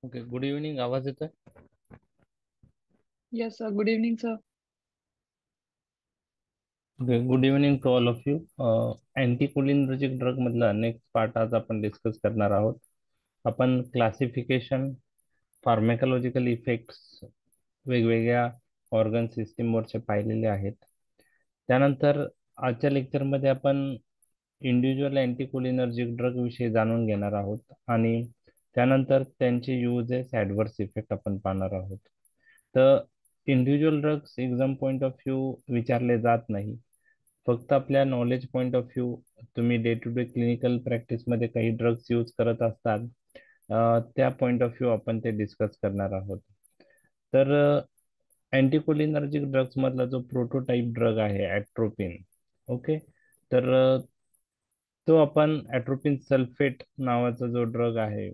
Okay, good evening. आवाज येतोय? Yes, sir. Good evening, sir. Okay, good evening to all of you. Anticholinergic drug मधला next part आज आपण discuss करणार आहोत. आपण क्लासिफिकेशन, फार्मॅकोलॉजिकल इफेक्ट्स वेगवेगळ्या ऑर्गन सिस्टीमवरचे पाहिलेले आहेत. त्यानंतर आजच्या लेक्चरमध्ये आपण इंडिव्हिज्युअल अँटीकोलिनर्जिक ड्रग विषयी जाणून घेणार आहोत आणि त्यानंतर त्यांचे युजेस, ॲडव्हर्स इफेक्ट आपण पाहणार आहोत. तर individual drugs exam point of view विचारले जात नाही, फक्त आपल्या नॉलेज पॉईंट ऑफ व्ह्यू तुम्ही डे टू डे क्लिनिकल प्रॅक्टिसमध्ये काही ड्रग्स यूज करत असतात, त्या पॉईंट ऑफ व्ह्यू आपण ते डिस्कस करणार आहोत. तर अँटीकोलिनर्जिक ड्रग्स मधला जो प्रोटोटाइप ड्रग आहे ॲट्रोपिन. ओके, तर तो आपण ॲट्रोपिन सल्फेट नावाचा जो ड्रग आहे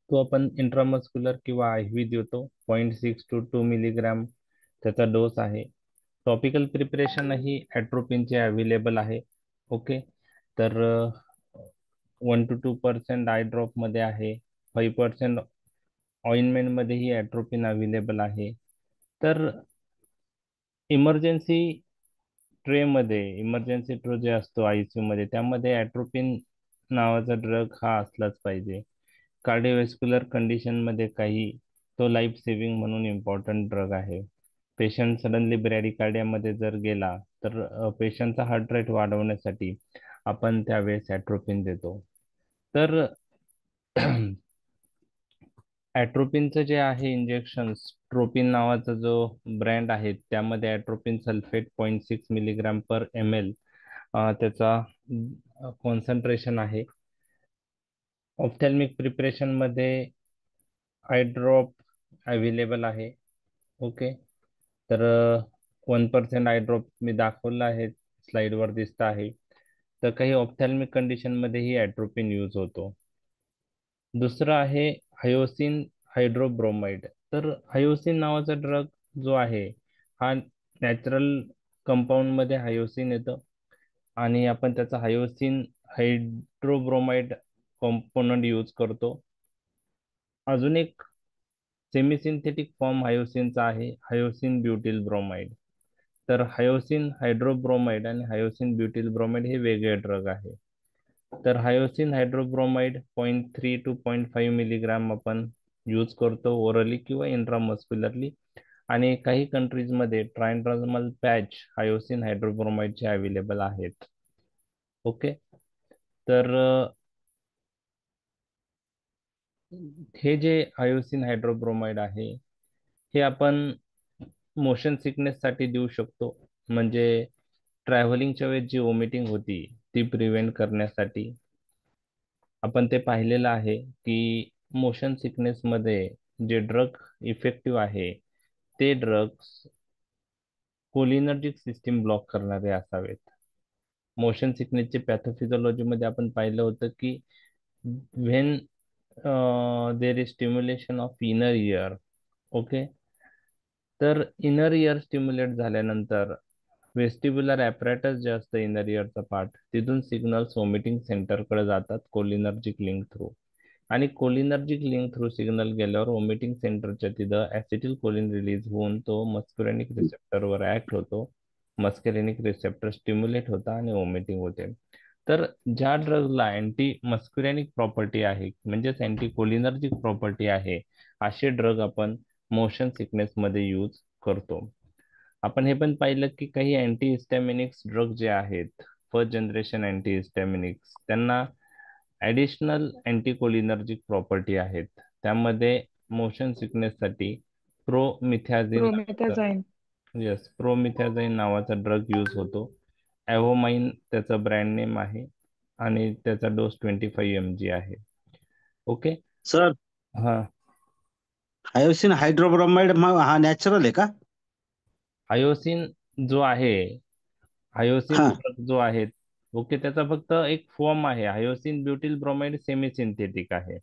तो आपण इंट्रामस्क्युलर किंवा आय व्ही देतो. 0.6 to 2 मिलीग्रॅम त्याचा डोस आहे. टॉपिकल प्रिपरेशनही ॲट्रोपिनचे अवेलेबल आहे. ओके, तर 1 to 2% आय ड्रॉपमध्ये आहे, 5% ऑइंटमेंटमध्येही ॲट्रोपिन अवेलेबल आहे. तर इमर्जन्सी ट्रेमध्ये, इमर्जन्सी ट्रे जे असतो आयसीयू मध्ये, त्यामध्ये ॲट्रोपिन नावाचा ड्रग हा असलाच पाहिजे. कार्डिओव्हॅस्क्युलर कंडिशनमध्ये काही तो लाईफ सेव्हिंग म्हणून इम्पॉर्टंट ड्रग आहे. पेशंट सडनली ब्रॅडिकार्डियामध्ये जर गेला तर पेशंटचा हार्ट रेट वाढवण्यासाठी आपण त्यावेळेस ॲट्रोपिन देतो. तर ॲट्रोपिनचं जे आहे इंजेक्शन, ट्रोपिन नावाचा जो ब्रँड आहे त्यामध्ये ॲट्रोपिन सल्फेट 0.6 मिलीग्रॅम पर ml त्याचा कॉन्सन्ट्रेशन आहे. ऑप्थॅल्मिक प्रिपरेशनमध्ये आय ड्रॉप अवेलेबल आहे. ओके, तर 1% आय ड्रॉप मी दाखवला आहे, स्लाइडवर दिसत आहे. तर काही ऑप्थॅल्मिक कंडिशनमध्येही ॲट्रोपिन यूज होतो. दुसरं आहे हायोसिन हायड्रोब्रोमाइड. तर हायोसिन नावाचा ड्रग जो आहे हा नॅचरल कंपाऊंडमध्ये हायोसिन येतं आणि आपण त्याचा हायोसिन हायड्रोब्रोमाइड कॉम्पोनंट यूज करतो. अजून एक सेमी सिंथेटिक फॉर्म हायोसिनचा आहे, हायोसिन ब्युटिल ब्रोमाइड. तर हायोसिन हायड्रोब्रोमाइड आणि हायोसिन ब्युटिल ब्रोमाइड हे वेगळे ड्रग आहे. तर हायोसिन हायड्रोब्रोमाइड 0.3 to 0.5 मिलीग्राम आपण यूज करतो ओरली किंवा इंट्रामस्क्युलरली. आणि काही कंट्रीजमध्ये ट्रायड्रामल पॅच हायोसिन हायड्रोब्रोमाइडचे अवेलेबल आहेत. ओके, तर हे जे हायोसिन हायड्रोब्रोमाइड आहे हे आपण मोशन सिकनेससाठी देऊ शकतो. म्हणजे ट्रॅव्हलिंगच्या वेळेस जी वॉमिटिंग होती ती प्रिव्हेंट करण्यासाठी. आपण ते पाहिलेलं आहे की मोशन सिकनेसमध्ये जे ड्रग इफेक्टिव्ह आहे ते ड्रग्स कोलिनर्जिक सिस्टीम ब्लॉक करणारे असावेत. मोशन सिकनेसचे पॅथोफिजिओलॉजीमध्ये आपण पाहिलं होतं की when there is stimulation of inner year. Okay, तर इनर इयर स्टिम्युलेट झाल्यानंतर वेस्टिब्युलर ॲपरेटस जे असतं इनर इयरचा पार्ट, तिथून सिग्नल्स वॉमिटिंग सेंटरकडे जातात कोलिनर्जिक लिंक थ्रू. आणि कोलिनर्जिक लिंक थ्रू सिग्नल गेल्यावर वॉमिटिंग सेंटरच्या तिथं ॲसिटिल कोलिन रिलीज होऊन तो मस्क्युरेनिक रिसेप्टरवर ऍक्ट होतो. मस्क्युरेनिक रिसेप्टर स्टिम्युलेट होता आणि वॉमिटिंग होते. तर ज्या ड्रगला अँटी मस्क्युरेनिक प्रॉपर्टी आहे, म्हणजेच अँटी कोलिनर्जिक प्रॉपर्टी आहे, असे ड्रग आपण मोशन सिकनेस मध्ये यूज करतो. आपण हे पण पाहिलं की काही अँटी हिस्टॅमिनिक्स ड्रग जे आहेत, फर्स्ट जनरेशन अँटी हिस्टॅमिनिक्स, त्यांना ॲडिशनल अँटीकोलिनर्जिक प्रॉपर्टी आहेत. त्यामध्ये मोशन सिकनेससाठी प्रोमिथॅझिन नावाचा, Promethazine. येस, प्रोमिथॅझिन नावाचा ड्रग यूज होतो. ॲव्होमाइन त्याचा ब्रँड नेम आहे आणि त्याचा डोस 25 mg आहे. ओके, सर, हा. हायोसिन हायड्रोब्रोमाइड हा नॅचरल आहे का? हायोसिन जो आहे, हायोसिन हा ड्रग जो आहे, ओके, त्याचा फक्त एक फॉर्म आहे. Hyoscine butyl bromide semi synthetic आहे.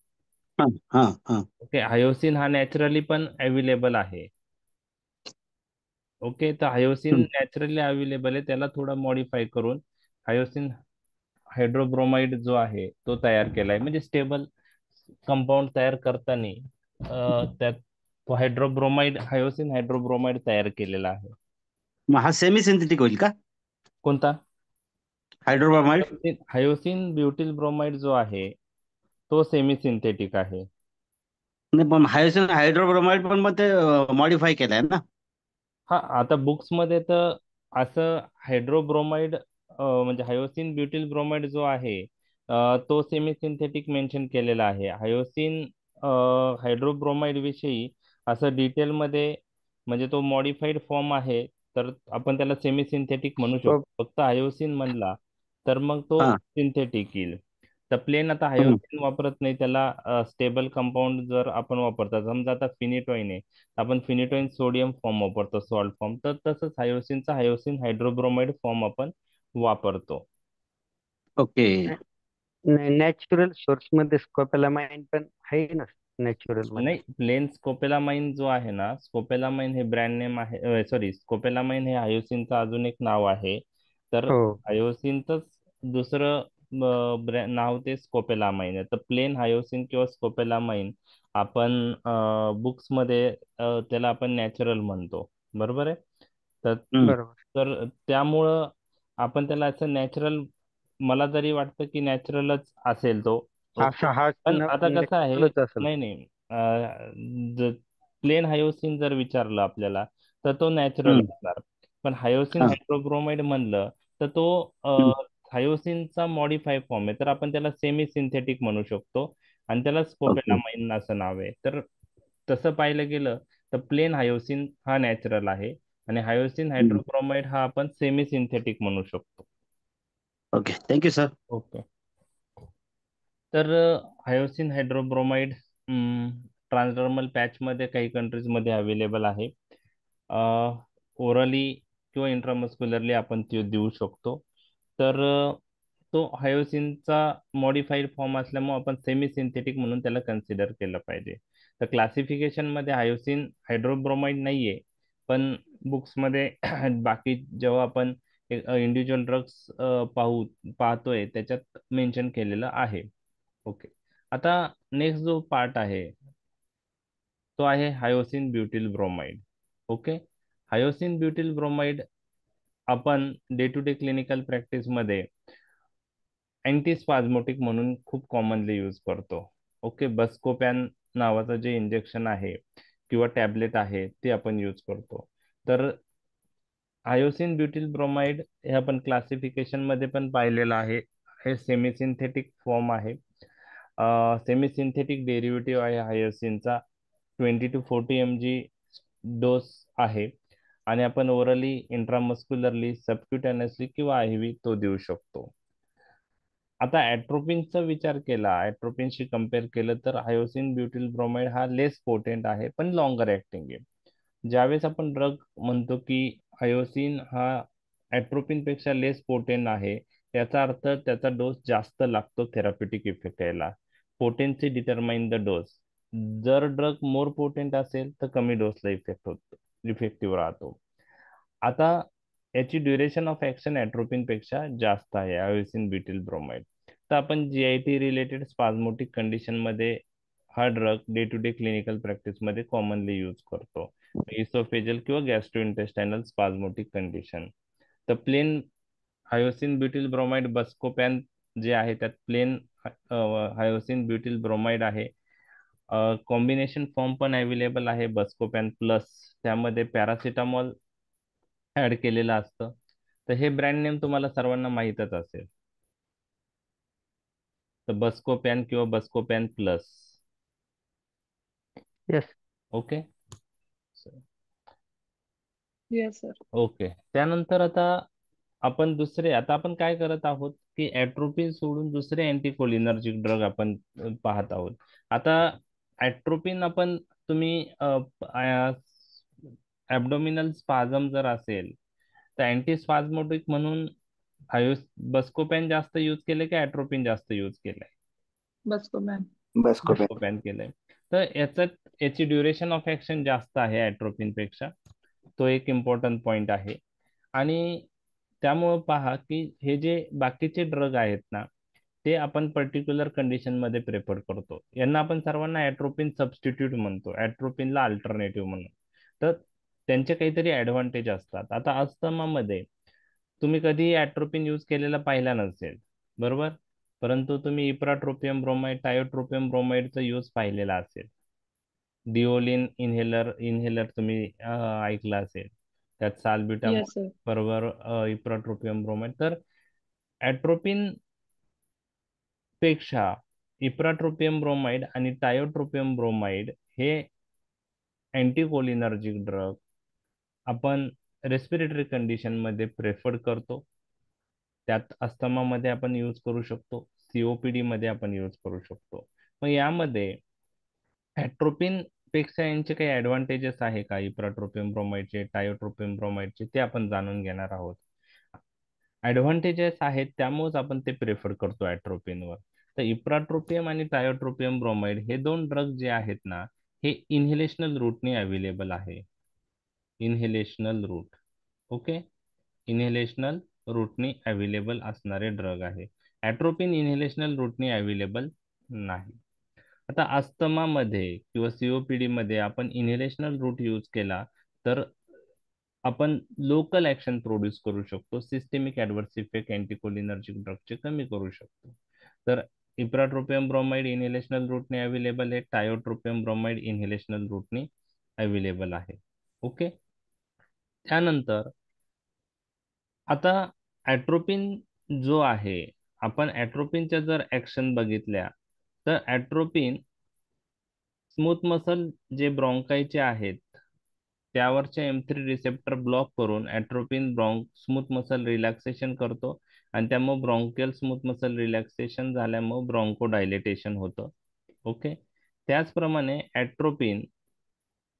हा हा हा ओके, हायोसिन हा नॅचरली पण अवेलेबल आहे. ओके, तर हायोसिन हम्म, नॅचरली अवेलेबल आहे, त्याला थोडा मॉडीफाय करून हायोसिन हायड्रोब्रोमाइड जो आहे तो तयार केलाय, म्हणजे स्टेबल कंपाऊंड तयार करताना त्यात तो हायड्रोब्रोमाइड, हायोसिन हायड्रोब्रोमाइड तयार केलेला आहे. मग हा सेमी सिंथेटिक होईल का कोणता? हायड्रोब्रोमाइड? हायोसिन ब्युटिल ब्रोमाइड जो आहे तो सेमी सिंथेटिक आहे. नाही, पण हायड्रोजन हायड्रोब्रोमाइड पण मग ते मॉडीफाय केलंय ना. हा, आता बुक्स मध्ये तर असं हायड्रोब्रोमाइड म्हणजे हायोसिन ब्युटिल ब्रोमाइड जो आहे तो सेमी सिंथेटिक मेन्शन केलेला आहे. हायोसिन हायड्रोब्रोमाइड विषयी असं डिटेलमध्ये, म्हणजे तो मॉडिफाईड फॉर्म आहे, तर आपण त्याला सेमी सिंथेटिक म्हणू हो. शकतो. फक्त हायोसिन म्हणला तर मग तो हा. सिंथेटिक येईल. तर प्लेन आता हम्म. हायोसिन वापरत नाही, त्याला स्टेबल कंपाऊंड जर आपण वापरतात, समजा आता फिनिटोइन आहे, आपण फिनिटोइन सोडियम फॉर्म वापरतो, सॉल्ट फॉर्म, तर तसंच हायोसिनचा हायोसिन हायड्रोब्रोमाइड फॉर्म आपण वापरतो. ओके. नॅचरल सोर्स मध्ये स्कोपेलामाइन पण आहे ना, नॅचरल मध्ये. नाही, प्लेन स्कोपेलामाइन जो आहे ना, स्कोपेलामाइन हे ब्रँड नेम आहे, सॉरी, स्कोपेलामाइन हे हायोसिनचं अजून एक नाव आहे. तर हो. हायोसिनचंच दुसरं नाव ते स्कोपेलामाइन आहे. तर प्लेन हायोसिन किंवा स्कोपेलामाइन आपण बुक्स मध्ये त्याला आपण नॅचरल म्हणतो, बरोबर आहे. तर हम्म. बरोबर. तर त्यामुळं आपण त्याला असं नॅचरल, मला जरी वाटतं की नॅचरलच असेल तो. ओके. हा पण आता कसं आहे, नॅचरलच असेल. नाही नाही, प्लेन हायोसिन जर विचारलं आपल्याला तर तो नॅचरल हम्म. असणार. पण हायोसिन हा. हायड्रोब्रोमाइड म्हणलं तर तो हम्म. हायोसिनचा मॉडिफाय फॉर्म आहे, तर आपण त्याला सेमी सिंथेटिक म्हणू शकतो आणि त्याला ओके. स्कोपेलामाइन असं नाव आहे. तर तसं पाहिलं गेलं तर प्लेन हायोसिन हा नॅचरल आहे आणि हायोसिन हम्म. हायड्रोब्रोमाइड हा आपण सेमी सिंथेटिक म्हणू शकतो. Okay, thank you sir. ओके. तर हायोसिन हायड्रोब्रोमाइड ट्रान्सडर्मल पॅचमध्ये काही कंट्रीजमध्ये अवेलेबल आहे. ओरली किंवा इंट्रामस्क्युलरली आपण ते देऊ शकतो. तर तो हायोसिनचा मॉडिफाईड फॉर्म असल्यामुळे आपण सेमी सिंथेटिक म्हणून त्याला कन्सिडर केलं पाहिजे. तर क्लासिफिकेशनमध्ये हायोसिन हायड्रोब्रोमाइड नाही आहे, पण बुक्समध्ये बाकी जेव्हा आपण इंडिव्हिज्युअल ड्रग्स पाहतोय त्याच्यात मेन्शन केलेलं आहे. ओके. आता नेक्स्ट जो पार्ट आहे तो आहे hyoscine butyl bromide. Okay. Hyoscine butyl bromide आपण डे टू डे क्लिनिकल प्रॅक्टिसमध्ये अँटीस्पाझमोटिक म्हणून खूप कॉमनली यूज करतो. ओके. बस्कोपॅन नावाचं जे इंजेक्शन आहे किंवा टॅबलेट आहे ते आपण यूज करतो. तर हायोसिन ब्युटिल ब्रोमाइड हे आपण क्लासिफिकेशन मध्ये पण पाहिलेलं आहे. हे सेमी सिंथेटिक फॉर्म आहे, सेमी सिंथेटिक डेरिव्हेटिव्ह आहे हायोसिनचा. 20 to 40 mg डोस आहे आणि आपण ओरली, इंट्रामस्क्युलरली, सबक्युटॅनसली किंवा IV तो देऊ शकतो. आता ॲट्रोपिनचा विचार केला, ॲट्रोपिनशी कम्पेअर केलं तर हायोसिन ब्युटिल ब्रोमाइड हा लेस पोटेंट आहे पण लॉंगर ऍक्टिंग आहे. ज्यावेळेस आपण ड्रग म्हणतो की हायोसिन हा ॲट्रोपिन पेक्षा लेस पोटेंट आहे, याचा अर्थ त्याचा डोस जास्त लागतो थेराप्युटिक इफेक्ट यायला. Potency determine the dose. जर ड्रग मोर पोटेंट असेल तर कमी डोसला इफेक्ट होतो, इफेक्टिव्ह राहतो. आता याची ड्युरेशन ऑफ ऍक्शन ॲट्रोपिन पेक्षा जास्त आहे हायोसिन ब्युटिल ब्रोमाइड. तर आपण GIT रिलेटेड स्पाझमोटिक कंडिशन मध्ये हा drug day to day clinical practice मध्ये कॉमनली यूज करतो, इसोफेजल किंवा गॅस्ट्रोइंटेस्टायनल स्पाझमोटिक कंडिशन. तर plain hyoscine butyl bromide Buscopan जे आहे त्यात प्लेन हायोसिन ब्युटिल ब्रोमाइड आहे. कॉम्बिनेशन फॉर्म पण अवेलेबल आहे बस्कोपॅन प्लस, त्यामध्ये पॅरासिटामॉल ऍड केलेलं असतं. तर हे ब्रँड नेम तुम्हाला सर्वांना माहीतच असेल. तर बस्कोपॅन किंवा Buscopan plus. Yes. Okay. Yes sir. Okay. त्यानंतर आपण आता आपण काय करत आहोत की ॲट्रोपिन सोडून दुसरे अँटीकोलिनर्जिक ड्रग आपण पाहत आहोत. आता ॲट्रोपिन आपण, तुम्ही ॲब्डोमिनल स्पाझम जर असेल तर अँटीस्पाझमोटिक म्हणून बस्कोपॅन जास्त यूज केले की ॲट्रोपिन जास्त यूज केलंय? बस को मॅम. बस्कोपॅन केलंय. तर याची ड्युरेशन ऑफ ऍक्शन जास्त आहे ॲट्रोपिन पेक्षा, तो एक इम्पॉर्टंट पॉइंट आहे. आणि त्यामुळं पहा की हे जे बाकीचे ड्रग आहेत ना, ते आपण पर्टिक्युलर कंडिशन मध्ये प्रेफर करतो. यांना आपण सर्वांना ॲट्रोपिन सबस्टिट्यूट म्हणतो, ॲट्रोपिनला अल्टरनेटिव्ह म्हणून. तर त्यांचे काहीतरी ॲडव्हान्टेज असतात. आता अस्थमामध्ये तुम्ही कधी ॲट्रोपिन यूज केलेला पाहिला नसेल, बरोबर? परंतु तुम्ही इप्राट्रोपियम ब्रोमाइड, टायोट्रोपियम ब्रोमाइडचा यूज पाहिलेला असेल. डिओलिन इन्हेलर तुम्ही ऐकलं असेल. त्यात साल्ब्युटामॉल Yes, sir. बरोबर इप्राट्रोपियम ब्रोमाइड. तर ॲट्रोपिन पेक्षा इप्राट्रोपियम ब्रोमाइड आणि टायोट्रोपियम ब्रोमाइड हे अँटीकोलिनर्जिक ड्रग आपण रेस्पिरेटरी कंडिशन मध्ये प्रेफर करतो. त्यात अस्थमामध्ये आपण यूज करू शकतो, सीओपीडी मध्ये आपण यूज करू शकतो. मग यामध्ये ॲट्रोपिन पेक्षा यांचे काही ॲडव्हान्टेजेस आहे का, इप्राट्रोपियम ब्रोमाइडचे, टायोट्रोपियम ब्रोमाइडचे, ते आपण जाणून घेणार आहोत. ॲडव्हान्टेजेस आहेत, त्यामुळेच आपण ते प्रेफर करतो ॲट्रोपिनवर. तर इप्राट्रोपियम आणि टायोट्रोपियम ब्रोमाइड हे दोन ड्रग जे आहेत ना, हे इन्हेलेशनल रूटने अवेलेबल आहे. इन्हेलेशनल रूट, ओके, इन्हेलेशनल रूटने अवेलेबल असणारे ड्रग आहे. ॲट्रोपिन इन्हेलेशनल रूटने अवेलेबल नाही. आता अस्थमामध्ये किंवा सीओपीडी मध्ये आपण इन्हेलेशनल रूट यूज केला तर आपण लोकल ऍक्शन प्रोड्यूस करू शकतो, सिस्टेमिक ऍडव्हर्स इफेक्ट अँटीकोलिनर्जिक ड्रगचे कमी करू शकतो. तर इप्राट्रोपियम ब्रोमाइड इन्हेलेशनल रूटने अवेलेबल आहे, टायोट्रोपियम ब्रोमाइड इन्हेलेशनल रूटने अवेलेबल आहे. ओके. त्यानंतर आता ॲट्रोपिन जो आहे, आपण ॲट्रोपिनच्या जर ऍक्शन बघितल्या तर ॲट्रोपिन स्मूथ मसल जे ब्रॉन्कायचे आहेत त्यावरचे M3 रिसेप्टर ब्लॉक करून ॲट्रोपिन स्मूथ मसल रिलॅक्सेशन करतो आणि त्यामुळे ब्रॉन्कियल स्मूथ मसल रिलॅक्सेशन झाल्यामुळे ब्रॉन्को डायलेटेशन होतं. ओके. त्याचप्रमाणे ॲट्रोपिन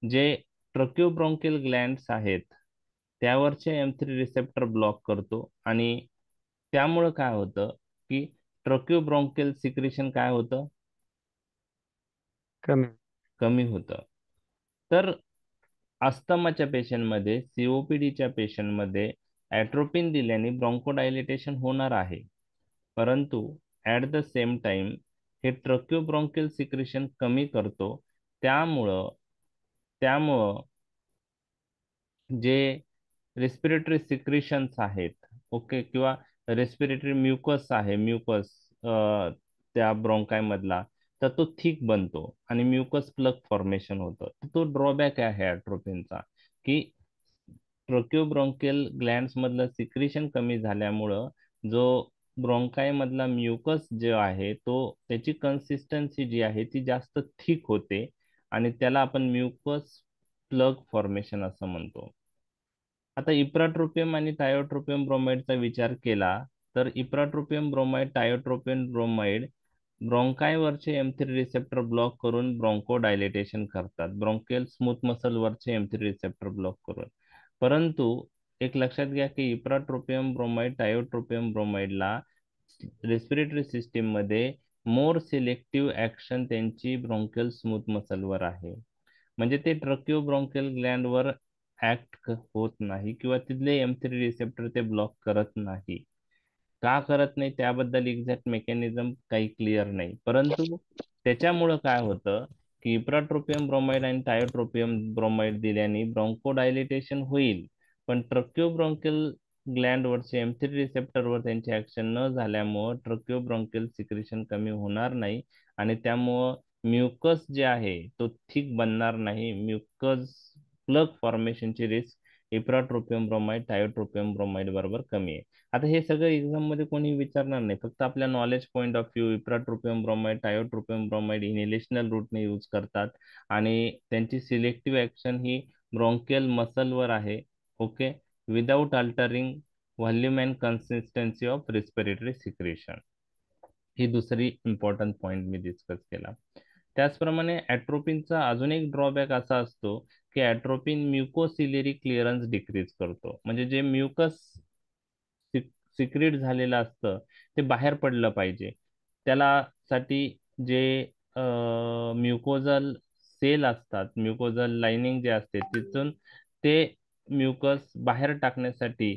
जे ट्रक्योब्रॉन्कियल ग्लँड्स आहेत त्यावरचे M3 रिसेप्टर ब्लॉक करतो आणि त्यामुळं काय होतं की ट्रक्योब्रॉन्कियल सिक्रेशन काय होतं, कमी. कमी होतं. तर अस्थमाच्या पेशंटमध्ये, सीओपीडीच्या पेशंटमध्ये ॲट्रोपिन दिल्याने ब्रॉन्कोडायलेटेशन होणार आहे, परंतु ॲट द सेम टाइम हे ट्रक्योब्रॉन्कियल सिक्रेशन कमी करतो. त्यामुळं त्यामुळं जे रेस्पिरेटरी सिक्रेशन्स आहेत, ओके, किंवा रेस्पिरेटरी म्युकस आहे, म्युकस त्या ब्रॉन्काय मधला, तर तो थिक बनतो आणि म्युकस प्लग फॉर्मेशन होतं. तर तो ड्रॉबॅक आहे ॲट्रोपिनचा, की ट्रोक्योब्रॉन्कियल ग्लँड्स मधलं सिक्रेशन कमी झाल्यामुळं जो ब्रॉन्काय मधला म्युकस जे आहे तो त्याची कन्सिस्टन्सी जी आहे ती जास्त थिक होते आणि त्याला आपण म्युकस प्लग फॉर्मेशन असं म्हणतो. आता इप्राट्रोपियम आणि टायोट्रोपियम ब्रोमाइडचा विचार केला तर इप्राट्रोपियम ब्रोमाइड, टायोट्रोपियम ब्रोमाइड ब्रॉन्कायवरचे M3 रिसेप्टर ब्लॉक करून ब्रॉन्को डायलेटेशन करतात, ब्रॉन्कियल स्मूथ मसल वरचे M3 रिसेप्टर ब्लॉक करून. परंतु एक लक्षात घ्या की ipratropium bromide, tiotropium ब्रोमाइडला respiratory system मध्ये मोर सिलेक्टिव्ह ऍक्शन त्यांची ब्रॉन्कियल स्मूथ मसलवर आहे. म्हणजे ते ट्रक्योब्रॉन्कियल ग्लँडवर ऍक्ट होत नाही किंवा तिथले M3 रिसेप्टर ते ब्लॉक करत नाही. का करत नाही त्याबद्दल एक्झॅक्ट मेकॅनिझम काही क्लिअर नाही, परंतु त्याच्यामुळं काय होतं की इप्राट्रोपियम ब्रोमाइड आणि टायोट्रोपियम ब्रोमाइड दिल्याने ब्रॉन्कोडायलेटेशन होईल, पण ट्रक्योब्रॉन्कियल ग्लँडवरचे M3 रिसेप्टरवर त्यांचे ऍक्शन न झाल्यामुळं ट्रक्योब्रॉन्कियल सिक्रेशन कमी होणार नाही आणि त्यामुळं म्युकस जे आहे तो थिक बनणार नाही. म्युकस प्लग फॉर्मेशनची risk ipratropium bromide, tiotropium bromide बरोबर कमी आहे. आता हे सगळं एक्झाम मध्ये कोणी विचारणार नाही, फक्त आपल्या knowledge point of view ipratropium bromide, tiotropium bromide inhalational रूटने यूज करतात आणि त्यांची सिलेक्टिव्ह ऍक्शन ही ब्रॉन्कियल मसलवर आहे. Okay, without altering volume and consistency of respiratory secretion. ही दुसरी इम्पॉर्टंट पॉइंट मी डिस्कस केला. त्याचप्रमाणे ॲट्रोपिनचा अजून एक ड्रॉबॅक असा असतो की ॲट्रोपिन म्युकोसिलेरी क्लिअरन्स डिक्रीज करतो. म्हणजे जे म्युकस सिक्रेट झालेलं असतं ते बाहेर पडलं पाहिजे, त्याला साठी जे म्युकोजल सेल असतात, म्युकोजल लाइनिंग जे असते तिथून ते म्युकस बाहेर टाकण्यासाठी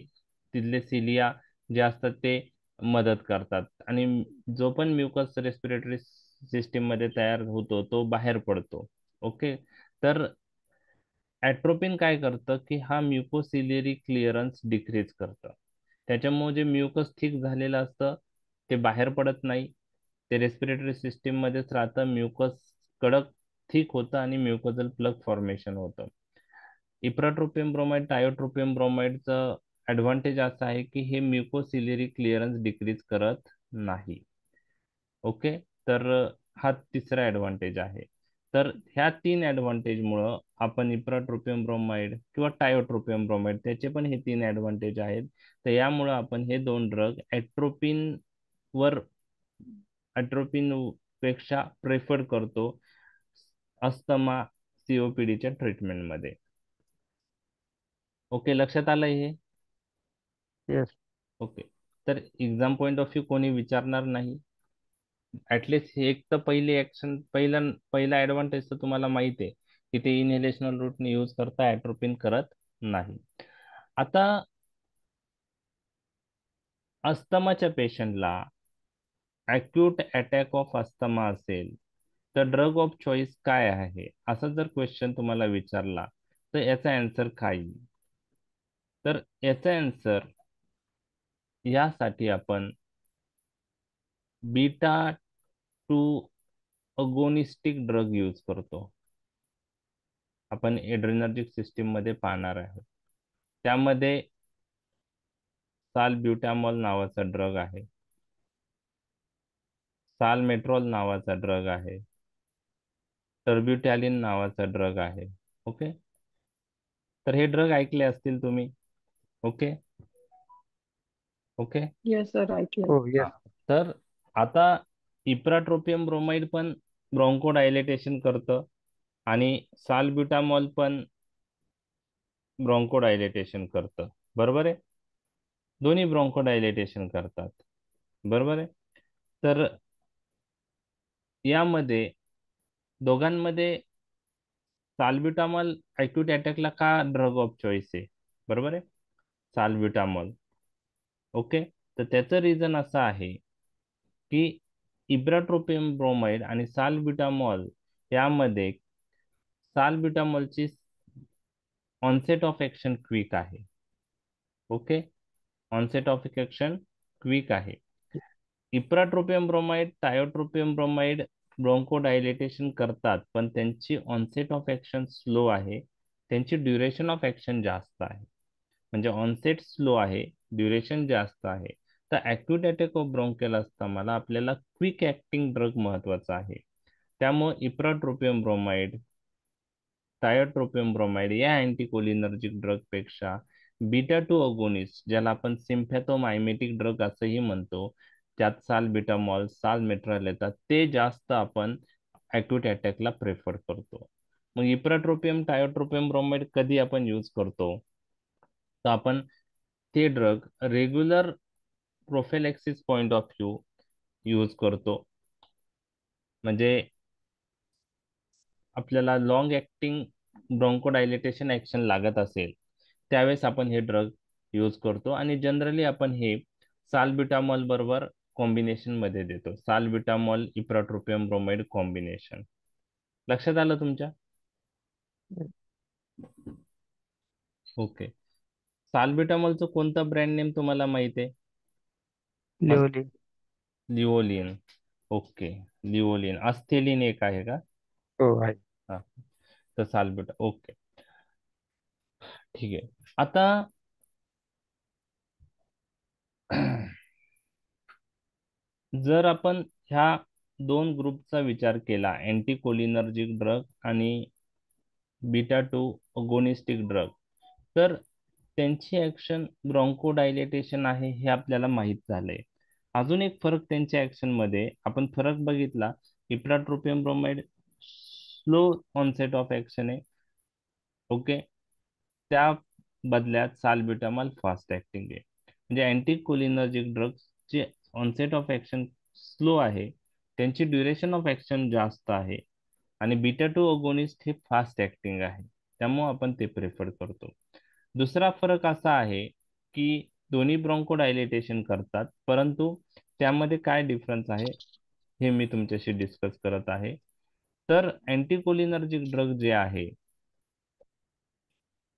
तिथले सिलिया जे असतात ते मदत करतात आणि जो पण म्युकस रेस्पिरेटरी सिस्टीम मध्ये तयार होतो तो बाहेर पडतो. ओके. तर ॲट्रोपिन काय करतं की हा म्युकोसिलियरी क्लिअरन्स डिक्रीज करतं. त्याच्यामुळे जे म्युकस थिक झालेलं असतं ते बाहेर पडत नाही, ते रेस्पिरेटरी सिस्टीम मध्येच राहतं, म्युकस कडक थिक होतं आणि म्युकोजल प्लग फॉर्मेशन होतं. इप्राट्रोपियम ब्रोमाइड टायोट्रोपियम ब्रोमाइडचं ॲडव्हान्टेज असं आहे की हे म्युकोसिलियरी क्लिअरन्स डिक्रीज करत नाही. ओके. तर हा तिसरा ॲडव्हान्टेज आहे. तर ह्या 3 ॲडव्हान्टेजमुळं आपण इप्राट्रोपियम ब्रोमाइड किंवा टायोट्रोपियम ब्रोमाइड त्याचे पण हे 3 ॲडव्हान्टेज आहेत. तर यामुळं आपण हे 2 ड्रग वर ॲट्रोपिन पेक्षा प्रेफर करतो अस्थमा सीओपीडीच्या ट्रीटमेंटमध्ये. ओके, लक्षात आलं हे? येस. ओके. तर एक्झाम पॉईंट ऑफ व्ह्यू कोणी विचारणार नाही. ऍटलिस्ट हे एक तर पहिली ऍक्शन पहिला ऍडव्हान्टेज तर तुम्हाला माहिती आहे की ते इनहेलेशनल रूटने यूज करता ॲट्रोपिन करत नाही. आता अस्थमाच्या पेशंटला अक्यूट अटॅक ऑफ अस्थमा असेल तर ड्रग ऑफ चॉईस काय आहे असा जर क्वेश्चन तुम्हाला विचारला तर याचा आन्सर काय येईल? तर याचा आन्सर यासाठी आपण बीटा 2 अगोनिस्टिक ड्रग यूज करतो. आपण एड्रेनर्जिक सिस्टीम मध्ये पाहणार आहोत. त्यामध्ये सालब्युटामॉल नावाचा ड्रग आहे, सालमेट्रॉल नावाचा ड्रग आहे, टर्ब्युटॅलिन नावाचा ड्रग आहे. ओके. तर हे ड्रग ऐकले असतील तुम्ही. ओके. ओके. Yes, sir. ऐकलंय. हो, हा. येस. तर आता इप्राट्रोपियम ब्रोमाइड पण ब्रॉन्कोडायलेटेशन करतं आणि सालब्युटामॉल पण ब्रॉन्कोडायलेटेशन करतं. बरोबर आहे? दोन्ही ब्रॉन्कोडायलेटेशन करतात. बरोबर आहे? तर यामध्ये दोघांमध्ये साल्ब्युटामॉल अक्यूट अटॅकला का ड्रग ऑफ चॉईस आहे? बरोबर आहे? साल्ब्युटामॉल. ओके. तर त्याचं रिझन असं आहे की इब्राट्रोपियम ब्रोमाइड आणि साल्ब्युटामॉल यामध्ये साल्ब्युटामॉलची ऑनसेट ऑफ ऍक्शन क्विक आहे. Okay. Onset of action quick आहे. Ipratropium bromide tiotropium bromide bronchodilatation करतात पण त्यांची ऑनसेट ऑफ ऍक्शन स्लो आहे, त्यांची ड्युरेशन ऑफ ऍक्शन जास्त आहे. म्हणजे ऑनसेट स्लो आहे, ड्युरेशन जास्त आहे. तर अॅक्यूट अटॅक ऑफ ब्रोंकेल अस्थमाला आपल्याला क्विक ऍक्टिंग ड्रग महत्वाचा आहे. त्यामुळे इप्राट्रोपियम ब्रोमाइड टायोट्रोपियम ब्रोमाइड या अँटीकोलिनर्जिक ड्रग पेक्षा बीटा 2 अगोनिस्ट ज्याला आपण सिम्पॅथोमायमेटिक ड्रग असंही म्हणतो, त्यात सालबिटामॉल सालमेट्रॉल येतात, ते जास्त आपण अॅक्यूट अटॅकला प्रेफर करतो. मग इप्राट्रोपियम टायोट्रोपियम ब्रोमाइड कधी आपण यूज करतो? तर आपण ते drug regular prophylaxis point of view use करतो. म्हणजे आपल्याला लॉंग ऍक्टिंग ब्रोंकोडायलेटेशन ऍक्शन लागत असेल त्यावेळेस आपण हे ड्रग यूज करतो आणि जनरली आपण हे सालब्युटामॉल बरोबर कॉम्बिनेशन मध्ये देतो. सालब्युटामॉल इप्राट्रोपियम ब्रोमाइड कॉम्बिनेशन. लक्षात आलं तुमच्या? ओके. सालब्युटामॉलचं कोणतं ब्रँड नेम तुम्हाला माहिती आहे? लिओलिन. लिओलिन. ओके. लिओलिन. अस्थेलिन एक आहे का? हो, आहे. हा. तर सालब्युटा. ओके. ठीक आहे. आता जर आपण ह्या 2 ग्रुपचा विचार केला, अँटीकोलिनर्जिक ड्रग आणि बीटा 2 अगोनिस्टिक ड्रग, तर त्यांची ऍक्शन ब्रॉन्कोडायलेटेशन आहे हे आपल्याला माहित झालंय. अजून एक फरक त्यांच्या ऍक्शन मध्ये आपण फरक बघितला, ipratropium bromide slow onset of action आहे. ओके. त्या बदल्यात सालब्युटामॉल फास्ट ऍक्टिंग आहे. म्हणजे अँटीकोलिनर्जिक ड्रग्सचे ऑनसेट ऑफ ऍक्शन स्लो आहे, त्यांची ड्युरेशन ऑफ ऍक्शन जास्त आहे आणि बीटा 2 अगोनिस्ट हे फास्ट ऍक्टिंग आहे. त्यामुळे आपण ते प्रेफर करतो. दुसरा फरक असा आहे की दोन्ही ब्रॉन्कोडायलेटेशन करतात, परंतु त्यामध्ये काय डिफरन्स आहे हे मी तुमच्याशी डिस्कस करत आहे. तर अँटीकोलिनर्जिक ड्रग जे आहे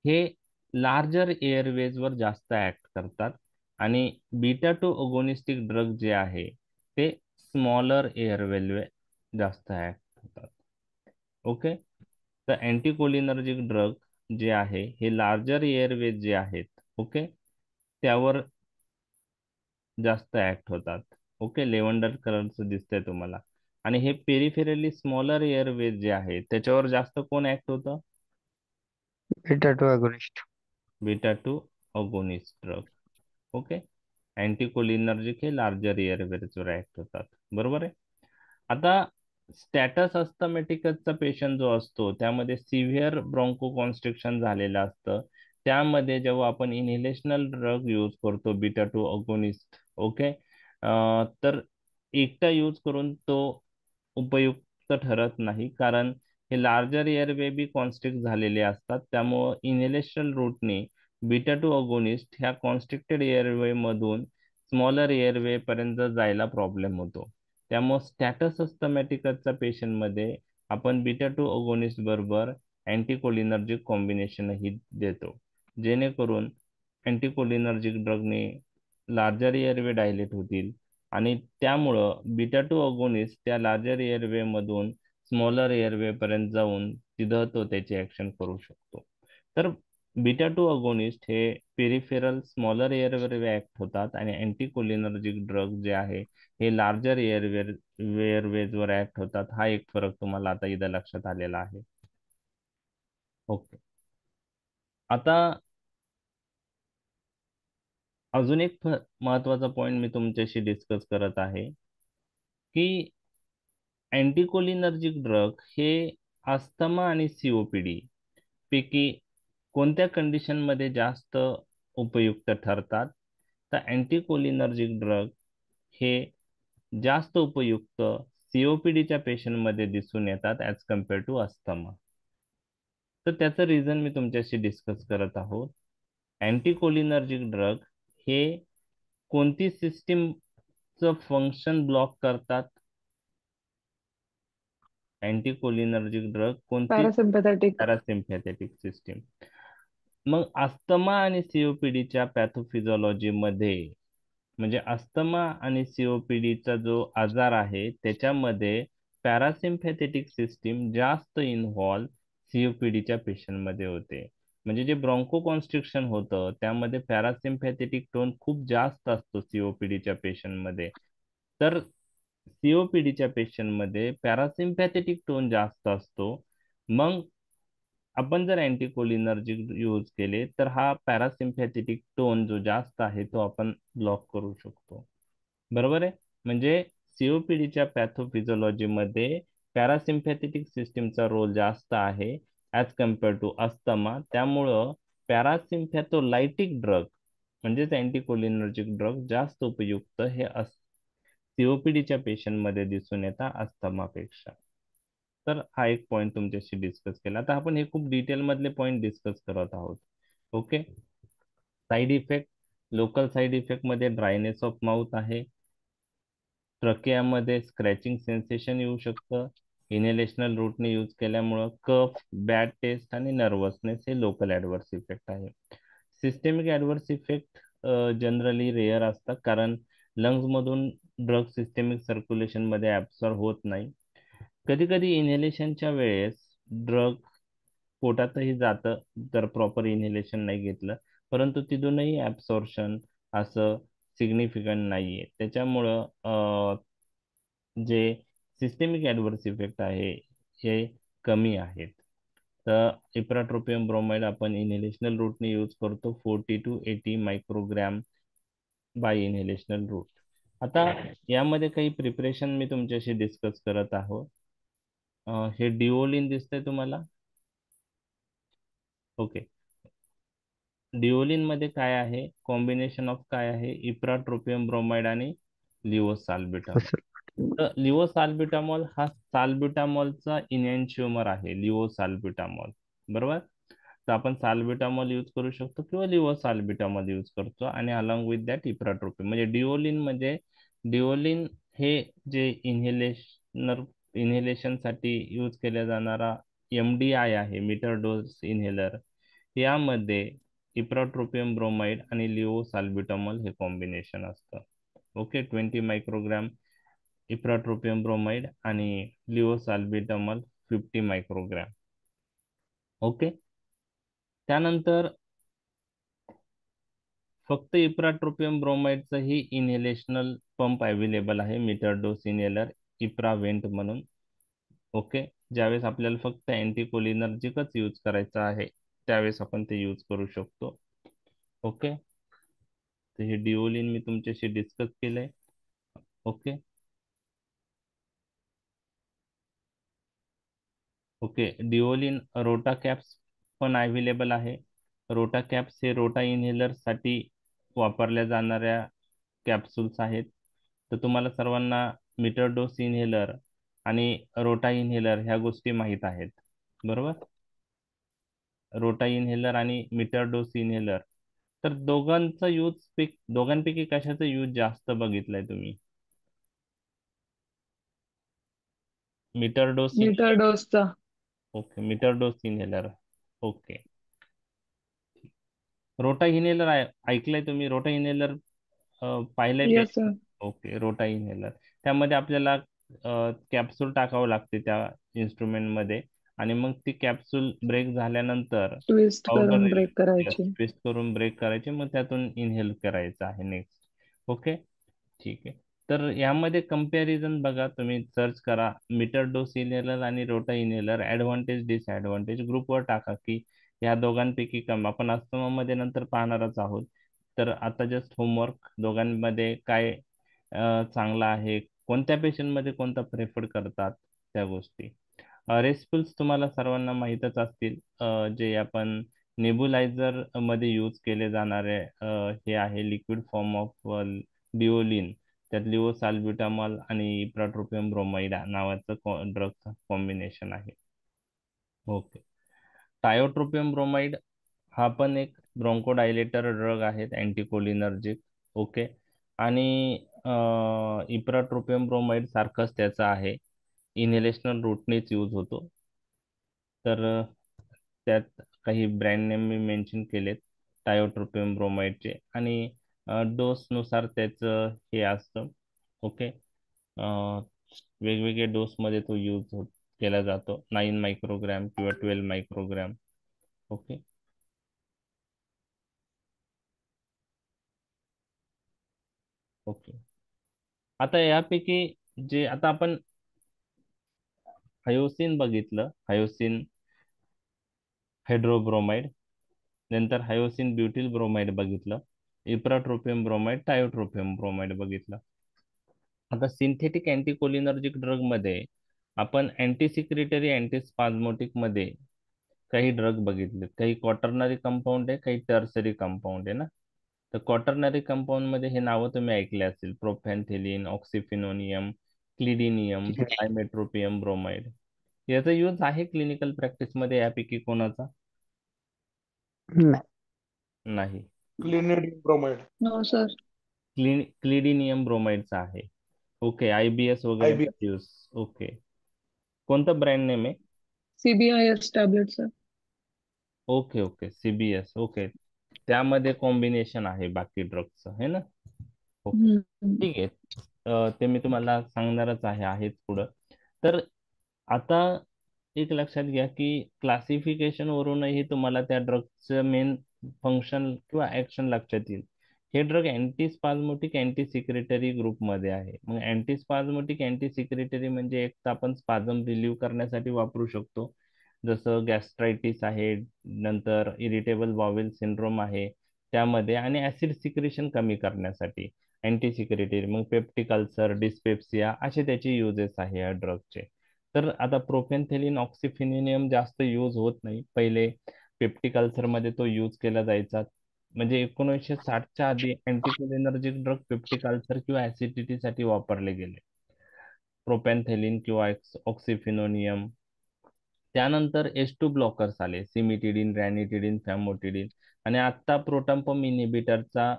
हे लार्जर एअरवेज वर जास्त ऍक्ट करतात आणि बीटा टू अगोनिस्टिक ड्रग जे आहे ते स्मॉलर एअरवेलवे जास्त ऍक्ट करतात. ओके. तर अँटीकोलिनर्जिक ड्रग जे आहे हे लार्जर एअरवेज जे आहेत, ओके, त्यावर जास्त ऍक्ट होतात. ओके, लेव्हंडर कलरचं दिसतंय तुम्हाला. आणि हे पेरिफेरली स्मॉलर एअरवेज जे आहे त्याच्यावर जास्त कोण ऍक्ट होतं? Beta two agonist. Beta two agonist drug. Okay. Anticholinergic हे लार्जर एअरवेजवर ऍक्ट होतात. बरोबर आहे. आता स्टॅटस अस्थमॅटिकसचा पेशंट जो असतो त्यामध्ये सिव्हिअर ब्रॉन्कोकॉन्स्ट्रिक्शन झालेलं असतं. त्यामध्ये जेव्हा आपण इनहेलेशनल ड्रग यूज करतो बीटा टू अगोनिस्ट, ओके, तर एकटा यूज करून तो उपयुक्त ठरत नाही, कारण हे लार्जर एअरवे बी कॉन्स्ट्रिक्ट झालेले असतात. त्यामुळं इनहेलेशन रूटने बीटा टू अगोनिस्ट ह्या कॉन्स्ट्रिक्टेड एअरवे मधून स्मॉलर एअरवे पर्यंत जायला प्रॉब्लेम होतो. त्यामुळे स्टॅटस अस्थमॅटिकसच्या पेशंटमध्ये आपण बीटा टू अगोनिस्ट बरोबर अँटीकोलिनर्जिक कॉम्बिनेशनही देतो, जेणेकरून अँटीकोलिनर्जिक ड्रगने लार्जर एअरवे डायलेट होतील आणि त्यामुळं बीटा टू अगोनिस्ट त्या लार्जर एअरवे मधून स्मॉलर एअरवे पर्यंत जाऊन तिथं तो त्याची ऍक्शन करू शकतो. तर बीटा टू अगोनिस्ट हे पेरिफेरल स्मॉलर एअरवे ऍक्ट होतात आणि अँटीकोलिनर्जिक ड्रग जे आहे हे लार्जर एअरवेज वर ऍक्ट होतात. हा एक फरक तुम्हाला आता इथं लक्षात आलेला आहे. ओके. आता अजून एक महत्वाचा पॉइंट मी तुमच्याशी डिस्कस करत आहे की अँटीकोलिनर्जिक ड्रग हे अस्थमा आणि सीओपीडी पैकी कोणत्या कंडिशन मध्ये जास्त उपयुक्त ठरतात? तर अँटीकोलिनर्जिक ड्रग हे जास्त उपयुक्त सीओपीडीच्या पेशंटमध्ये दिसून येतात ॲज कम्पेअर टू अस्थमा. तर त्याचं रिझन मी तुमच्याशी डिस्कस करत आहोत. अँटीकोलिनर्जिक ड्रग हे कोणती सिस्टीमचं फंक्शन ब्लॉक करतात? अँटीकोलिनर्जिक ड्रग कोणती? पॅरासिम्पॅथेटिक. Parasympathetic system. मग अस्थमा आणि सीओपीडीच्या पॅथोफिजिओलॉजीमध्ये, म्हणजे अस्थमा आणि सीओपीडीचा जो आजार आहे त्याच्यामध्ये पॅरासिम्पॅथेटिक सिस्टीम जास्त इन्व्हॉल्व सीओपीडीच्या पेशंटमध्ये होते. म्हणजे जे ब्रॉन्कोकॉन्स्ट्रिक्शन होतं त्यामध्ये पॅरासिम्पॅथेटिक टोन खूप जास्त असतो सीओपीडीच्या पेशंटमध्ये. तर सीओपीडीच्या पेशंटमध्ये पॅरासिम्पॅथेटिक टोन जास्त असतो. मग आपण जर अँटीकोलिनर्जिक यूज केले तर हा पॅरासिम्पॅथेटिक टोन जो जास्त आहे तो आपण ब्लॉक करू शकतो. बरोबर आहे. म्हणजे सीओपीडीच्या पॅथोफिजिओलॉजीमध्ये पॅरासिम्पॅथेटिक सिस्टीमचा रोल जास्त आहे ॲज कम्पेअर टू अस्थमा. त्यामुळं पॅरासिम्पॅथोलायटिक ड्रग म्हणजेच अँटीकोलिनर्जिक ड्रग जास्त उपयुक्त हे सीओपीडीच्या पेशंटमध्ये दिसून येतात अस्थमापेक्षा. तर हा एक पॉइंट तुमच्याशी डिस्कस केला. आता आपण हे खूप डिटेल मधले पॉइंट डिस्कस करत आहोत. Okay. Side effect, local side effect मध्ये ड्रायनेस ऑफ माउथ आहे, ट्रकेयामध्ये स्क्रॅचिंग सेन्सेशन येऊ शकतं, इनहेलेशनल रूटने यूज केल्यामुळं कफ, बॅड टेस्ट आणि नर्वसनेस हे लोकल ॲडव्हर्स इफेक्ट आहे. Systemic adverse effect generally rare असतात, कारण लंग्समधून ड्रग सिस्टेमिक सर्क्युलेशनमध्ये ॲब्सॉर्ब होत नाही. कधी कधी इनहेलेशनच्या वेळेस ड्रग पोटातही जातं तर प्रॉपर इनहेलेशन नाही घेतलं, परंतु तिथूनही ॲब्सॉर्प्शन असं सिग्निफिकंट नाही आहे. त्याच्यामुळं जे सिस्टेमिक ॲडव्हर्स इफेक्ट आहे हे कमी आहेत. तर इप्राट्रोपियम ब्रोमाइड आपण इनहेलेशनल रूटने यूज करतो 40 to 80 microgram by inhalational route. आता यामध्ये काही प्रिपरेशन मी तुमच्याशी डिस्कस करत आहोत. हे डिओलिन दिसतंय तुम्हाला? ओके. डिओलिन मध्ये काय आहे? कॉम्बिनेशन ऑफ काय आहे? इप्राट्रोपियम ब्रोमाइड आणि लिओसाल्बिटामॉल. तर लिओसाल्बिटामॉल हा साल्ब्युटामॉलचा इनएन्शिओमर आहे, लिओसाल्ब्युटामॉल. बरोबर. तर आपण साल्बिटामॉल यूज करू शकतो किंवा लिव्होसाल्बिटामॉल यूज करतो आणि अलॉंग विथ दॅट इप्राट्रोपिन. म्हणजे डिओलिन हे जे इन्हेलेशनसाठी यूज केला जाणारा MDI आहे, मीटर डोस इन्हेलर, यामध्ये इप्राट्रोपियम ब्रोमाइड आणि लिव्होसाल्बिटामॉल हे कॉम्बिनेशन असतं. ओके, 20 मायक्रोग्रॅम इप्राट्रोपियम ब्रोमाइड आणि लिव्होसाल्बिटामॉल 50 मायक्रोग्रॅम. ओके, त्यानंतर फक्त इप्राट्रोपियम ब्रोमाइडचं ही इन्हेलेशनल पंप अवेलेबल आहे, मीटर डोस इन्हेलर, इप्रावेंट म्हणून. ओके, ज्यावेळेस आपल्याला फक्त अँटीकोलिनर्जिकच यूज करायचं आहे त्यावेळेस आपण ते यूज करू शकतो. ओके, तर हे डिओलिन मी तुमच्याशी डिस्कस केलंय. ओके ओके, डिओलिन रोटा कॅप्स पण अवेलेबल आहे. रोटा कॅप्स हे रोटा इन्हेलरसाठी वापरल्या जाणाऱ्या कॅप्सूल्स आहेत. तर तुम्हाला सर्वांना मीटर डोस इन्हेलर आणि रोटा इन्हेलर ह्या गोष्टी माहीत आहेत, बरोबर? रोटा इन्हेलर आणि मीटर डोस इन्हेलर, तर दोघांपैकी कशाचा यूज जास्त बघितलाय तुम्ही? मीटर डोस मीटर डोसचा. Okay, meter dose inhaler. Okay, rota inhaler ऐकलंय तुम्ही? रोटा इन्हेलर पाहिलंय yes sir. Patient? Okay, rota inhaler, त्यामध्ये आपल्याला कॅप्सूल टाकावं लागते त्या इन्स्ट्रुमेंट मध्ये आणि मग ती कॅप्सूल ब्रेक झाल्यानंतर ट्विस्ट पावडर करून ब्रेक करायची. ट्विस्ट करून ब्रेक करायचे, मग त्यातून इन्हेल करायचं आहे नेक्स्ट. ओके, ठीक आहे. तर यामध्ये कंपॅरिझन बघा, तुम्ही सर्च करा मीटर डोस इन्हेलर आणि रोटा इन्हेलर, ऍडव्हान्टेज डिसएडव्हान्टेज ग्रुपवर टाका की या दोघांपैकी कम आपण अस्थमा मध्ये नंतर पाहणारच आहोत. तर आता जस्ट होमवर्क, दोघांमध्ये काय चांगला आहे, कोणत्या पेशंटमध्ये कोणता प्रेफर करतात त्या गोष्टी. रेस्पिल्स तुम्हाला सर्वांना माहीतच असतील, जे आपण नेबुलायझर मध्ये यूज केले जाणारे हे आहे लिक्विड फॉर्म ऑफ डिओलिन. त्यात लिओसाल्ब्युटामॉल आणि इप्राट्रोपियम ब्रोमाइड नावाचं ड्रगचं कॉम्बिनेशन आहे. ओके, टायोट्रोपियम ब्रोमाइड हा पण एक ब्रोंकोडायलेटर ड्रग आहेत, अँटीकोलिनर्जिक. ओके, आणि इप्राट्रोपियम ब्रोमाइड सारखंच त्याचं आहे, इन्हेलेशनल रूटनेच यूज होतो. तर त्यात काही ब्रँड नेम मी मेन्शन केलेत टायोट्रोपियम ब्रोमाइडचे आणि डोसनुसार त्याचं हे असतं. ओके, वेगवेगळ्या डोसमध्ये तो केला जातो, 9 मायक्रोग्रॅम किंवा 12 मायक्रोग्रॅम. Okay, okay. आता यापैकी जे आता आपण हायोसिन बघितलं, हायोसिन हायड्रोब्रोमाइड, नंतर हायोसिन ब्युटिल ब्रोमाइड बघितलं, इप्राट्रोपियम ब्रोमाइड, टायोट्रोपियम ब्रोमाइड बघितलं. आता सिंथेटिक अँटीकोलिनर्जिक ड्रग मध्ये आपण अँटीसिक्रिटरी अँटीस्पाझमोटिक मध्ये काही ड्रग बघितले, काही क्वाटर्नरी कंपाऊंड आहे, काही टर्सरी कंपाऊंड आहे ना. तर क्वाटर्नरी कंपाऊंड मध्ये हे नावं तुम्ही ऐकले असतील, propantheline, oxyphenonium, clidinium, dimetropium bromide. याचा यूज आहे क्लिनिकल प्रॅक्टिस मध्ये यापैकी कोणाचा? नाही. नाही. Clinidium bromide. No sir. Clidinium ब्रोमाइडचा आहे. ओके, IBS वगैरे IB. यूज. ओके, कोणतं ब्रँड नेम आहे? CBIS tablet sir. Okay okay, CBS. Okay, त्यामध्ये कॉम्बिनेशन आहे बाकी ड्रगचं, है ना. ओके, ठीक आहे. ते मी तुम्हाला सांगणारच आहेच पुढं. तर आता एक लक्षात घ्या की क्लासिफिकेशन वरूनही तुम्हाला त्या ड्रगचं मेन फंक्शन किंवा ऍक्शन लक्षात येईल. हे ड्रग अँटीस्पाझमोटिक अँटी सिक्रेटरी ग्रुपमध्ये आहे. मग अँटीस्पाझमोटिक अँटी सिक्रेटरी म्हणजे एक तर आपण स्पाझम रिलीव्ह करण्यासाठी वापरू शकतो, जसं गॅस्ट्रायटिस आहे, नंतर इरिटेबल बाउल सिंड्रोम आहे त्यामध्ये, आणि ऍसिड सिक्रेशन कमी करण्यासाठी अँटी सिक्रेटरी. मग पेप्टिक अल्सर, डिस्पेप्सिया असे त्याचे युजेस आहे या ड्रगचे. तर आता प्रोपेनथेलिन, ऑक्सिफिनियम जास्त यूज होत नाही. पहिले पेप्टिक अल्सर मध्ये तो यूज केला जायचा. म्हणजे 1960च्या आधी अँटीकोलिनर्जिक ड्रग पेप्टिक अल्सर किंवा ऍसिडिटीसाठी वापरले गेले, प्रोपॅन्थेलिन किंवा ऑक्सिफिनोनियम. त्यानंतर H2 ब्लॉकर्स आले, सिमिटिडिन, रॅनिटिडिन, फॅमोटिडिन, आणि आता प्रोटॉम्पम इनिबिटरचा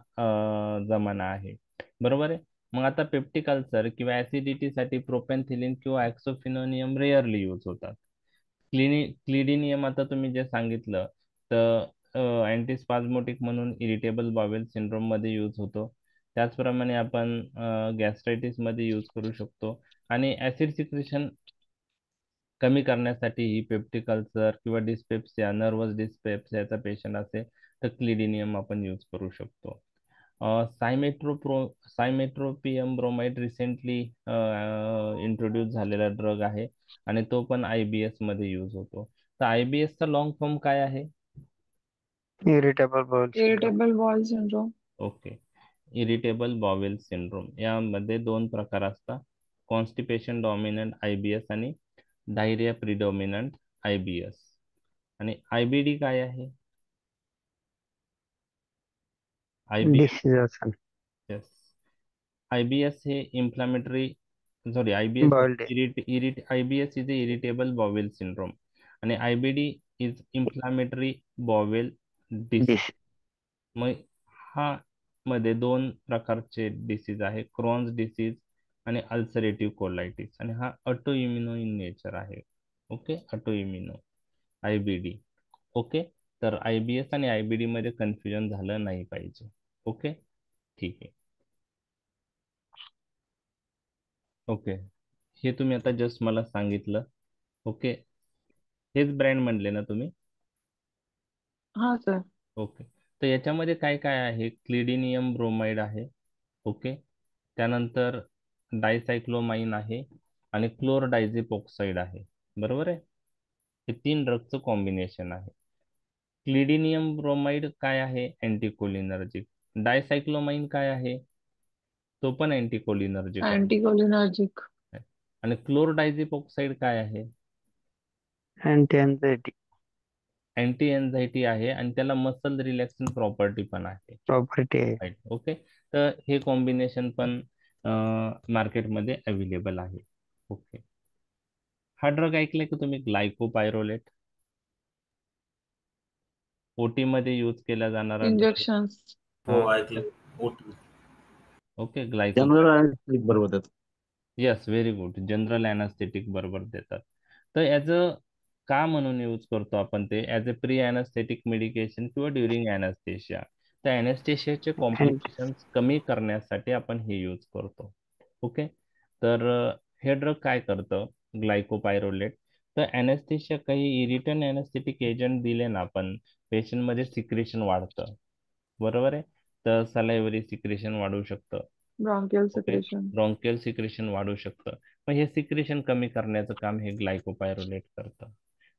जमाना आहे. बरोबर आहे. मग आता पेप्टिक अल्सर किंवा ऍसिडिटीसाठी प्रोपॅनथिलिन किंवा ॲक्सोफिनोनियम रेअरली यूज होतात. क्लिडिनियम आता तुम्ही जे सांगितलं, तर अँटीस्पाझमोटिक म्हणून इरिटेबल बावेल सिंड्रोम मध्ये यूज होतो. त्याचप्रमाणे आपण गॅस्ट्रायटिस मध्ये यूज करू शकतो. आणि ऍसिड सिक्रेशन कमी करण्यासाठी ही पेप्टिक अल्सर किंवा डिस्पेप्सिया, नर्वस डिस्पेप्सियाचा पेशंट असेल तर क्लिडिनियम आपण यूज करू शकतो. सायमेट्रोपियम ब्रोमाइड रिसेंटली इंट्रोड्यूस झालेला ड्रग आहे आणि तो पण IBS मध्ये यूज होतो. तर IBS चा लॉंग फॉर्म काय आहे? Irritable bowel syndrome. Irritable ball syndrome. Okay. Irritable bowel syndrome यामध्ये दोन प्रकार असतात, कॉन्स्टिपेशन डॉमिनंट IBS आणि डायरिया प्रिडॉमिनंट IBS. आणि IBD काय आहे? IBD, डिसीज असेल. yes. IBS हे inflammatory, sorry, IBS bowel day. IBS is a irritable bowel syndrome आणि IBD is inflammatory bowel disease. Disease. मग हा मध्ये दोन प्रकारचे डिसीज आहे, क्रॉन्स डिसीज आणि अल्सरेटिव्ह कोलायटिस, आणि हा ऑटो इम्युनो इन नेचर आहे. Okay, auto immuno IBD. Okay. तर IBS आणि IBD मध्ये कन्फ्युजन झालं नाही पाहिजे. ओके, ठीक आहे. ओके, हे तुम्ही आता जस्ट मला सांगितलं. ओके, हेच ब्रँड म्हणले ना तुम्ही? हा सर. ओके. तर याच्यामध्ये काय काय आहे? क्लिडिनियम ब्रोमाइड आहे. ओके. त्यानंतर डायसायक्लोमाइन आहे आणि क्लोरडायझेपोक्साइड आहे. बरोबर आहे. हे तीन ड्रगचं कॉम्बिनेशन आहे. क्लिडिनियम ब्रोमाइड काय आहे? अँटीकोलिनर्जिक. डायसायक्लोमाइन काय आहे? तो पण अँटीकोलिनर्जिक आहे. अँटीकोलिनर्जिक. आणि क्लोरडायझेपोक्साइड काय आहे? अँटी एन्झायटी अँटी एन्झायटी आहे आणि त्याला मसल रिलॅक्सिंग प्रॉपर्टी पण आहे. प्रॉपर्टी आहे. राईट. ओके. तर हे कॉम्बिनेशन पण मार्केटमध्ये अवेलेबल आहे. ओके. हा ड्रग ऐकलाय का तुम्ही, ग्लायकोपायरोलेट? ओटी मध्ये यूज केला जाणारा ड्रग. इंजेक्शन्स. हो हा. ऐकलं. ओके, ग्लायको, जनरल बरोबर देतात. Yes, very good. जनरल अॅनास्थेटिक बरोबर देतात. तर ॲज अ का म्हणून यूज करतो आपण ते? As a pre anaesthetic medication किंवा ड्युरिंग अॅनास्थेशिया. तर अॅनास्थेशियाचे कॉम्प्लिकेशन्स कमी करण्यासाठी आपण हे यूज करतो. ओके. तर हे ड्रग काय करतं, ग्लायकोपायरोलेट? तर अॅनास्थेशिया, काही इरिटन अॅनास्थेटिक एजंट दिले ना आपण, पेशंटमध्ये सिक्रेशन वाढतं. बरोबर आहे. तर सलायवरी सिक्रेशन वाढू शकतं. Bronchial okay. Secretion. Bronchial secretion वाढू शकतं. मग हे सिक्रेशन कमी करण्याचं काम हे ग्लायकोपायरोलेट करतं.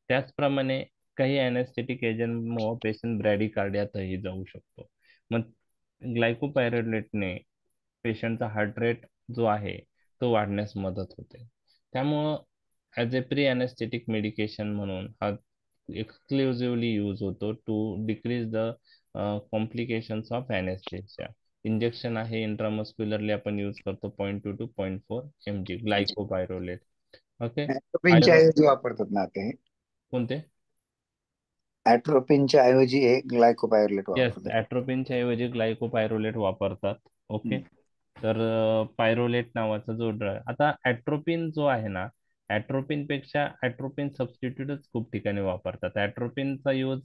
त्याचप्रमाणे काही अॅनेस्थेटिक एजंटमुळे पेशंट ब्रॅडिकार्डियातही जाऊ शकतो. मग ग्लायकोपायरोलेटने पेशंटचा हार्ट रेट जो आहे तो वाढण्यास मदत होते. त्यामुळं as a pre anaesthetic medication म्हणून हा एक्सक्लुझिव्हली यूज होतो to decrease the complications of anaesthesia. Injection आहे, इंट्रामस्क्युलरली आपण यूज करतो 0.2 to 0.4 mg ग्लायकोपायरोलेट. ओके. ॲट्रोपिनच्या ऐवजी वापरतात ना ते? कोणते? ॲट्रोपिनच्या ऐवजी हे ग्लायकोपायरोलेट येस, वापरतात. ॲट्रोपिनच्या ऐवजी ग्लायकोपायरोलेट वापरतात. ओके. तर पायरोलेट नावाचा जो ड्रग, आता ॲट्रोपिन जो आहे ना, ॲट्रोपिन पेक्षा ॲट्रोपिन सबस्टिट्यूटच खूप ठिकाणी वापरतात. ॲट्रोपिनचा यूज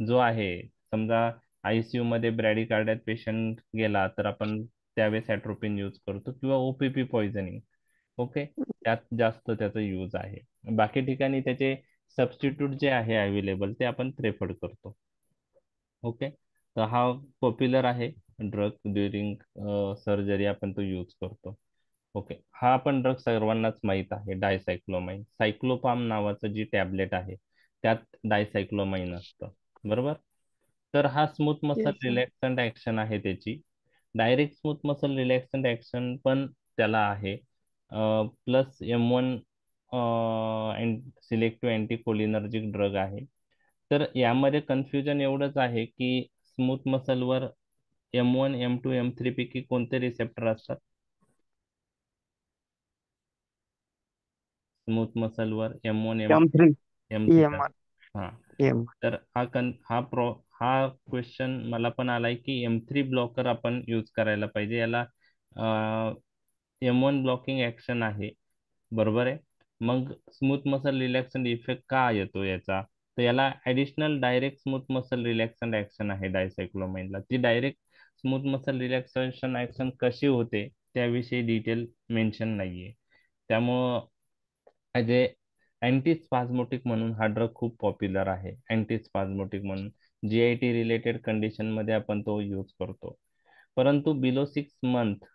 जो आहे, समजा ICU मध्ये ब्रॅडिकार्डियात पेशंट गेला तर आपण त्यावेळेस ॲट्रोपिन यूज करतो, किंवा OPP पॉइझनिंग. ओके. त्यात जास्त त्याचा यूज आहे. बाकी ठिकाणी त्याचे सबस्टिट्यूट जे आहे अवेलेबल ते आपण प्रेफर करतो. ओके. तर हा पॉप्युलर आहे ड्रग, ड्युरिंग सर्जरी आपण तो यूज करतो. ओके. हा आपण ड्रग सर्वांनाच माहीत आहे, डायसायक्लोमाइन. सायक्लोपाम नावाचं जी टॅबलेट आहे त्यात डायसायक्लोमाइन असतं. बरोबर. तर हा smooth muscle yes sir. Relaxant action आहे त्याची. Direct smooth muscle relaxant action पण त्याला आहे. प्लस M1 सिलेक्टिव्ह अँटीकोलिनर्जिक ड्रग आहे. तर यामध्ये कन्फ्युजन एवढंच आहे की स्मूथ मसलवर M1, M2, M3 पैकी कोणते रिसेप्टर असतात? स्मूथ मसलवर M1, M2. M3 M-theta. EMR. हा, EMR. तर हा क्वेश्चन मला पण आलाय की M3 ब्लॉकर आपण यूज करायला पाहिजे. याला M1 ब्लॉकिंग ऍक्शन आहे, बरोबर आहे. मग स्मूथ मसल रिलॅक्सन इफेक्ट का येतो याचा, तर याला additional direct smooth muscle relaxant action आहे डायसायक्लोमाइनला. ती direct smooth muscle relaxation action कशी होते त्याविषयी डिटेल मेन्शन नाहीये. त्यामुळं ॲज ए अँटी स्पाझमोटिक म्हणून हा ड्रग खूप पॉप्युलर आहे. अँटी स्पाझमोटिक म्हणून GIT रिलेटेड कंडिशन मध्ये आपण तो यूज करतो, परंतु बिलो 6 मंथ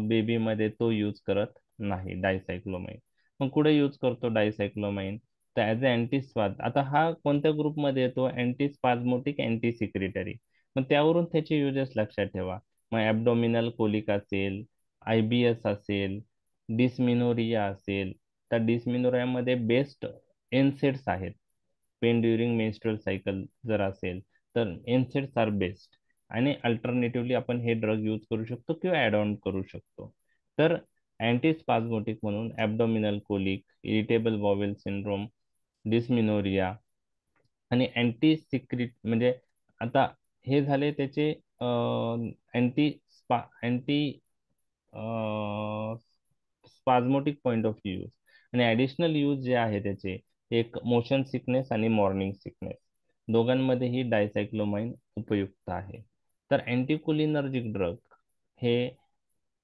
बेबीमध्ये तो यूज करत नाही डायसायक्लोमाइन. मग कुठे यूज करतो डायसायक्लोमाइन, तर ॲज अ अँटी स्पाज. आता हा कोणत्या ग्रुपमध्ये येतो, अँटी स्पाझमोटिक अँटी सिक्रिटरी. मग त्यावरून त्याचे युजेस लक्षात ठेवा. मग ॲब्डोमिनल कोलिक असेल, IBS असेल, डिस्मिनोरिया असेल, तर डिस्मिनोरियामध्ये बेस्ट एनसेड्स आहेत. पेन ड्युरिंग मेन्स्ट्रुअल सायकल जर असेल तर एनसेड्स आर बेस्ट. आणि अल्टरनेटिव्हली आपण हे ड्रग यूज करू शकतो किंवा ॲड ऑन करू शकतो. तर अँटीस्पाझमोटिक म्हणून abdominal colic, irritable bowel syndrome, dysmenorrhoea आणि अँटी सिक्रिट म्हणजे आता हे झाले त्याचे anti antispasmodic point of view. आणि ॲडिशनल यूज जे आहे त्याचे, एक मोशन सिकनेस आणि मॉर्निंग सिकनेस, दोघांमध्येही डायसायक्लोमाइन उपयुक्त आहे. तर अँटीकोलिनर्जिक ड्रग हे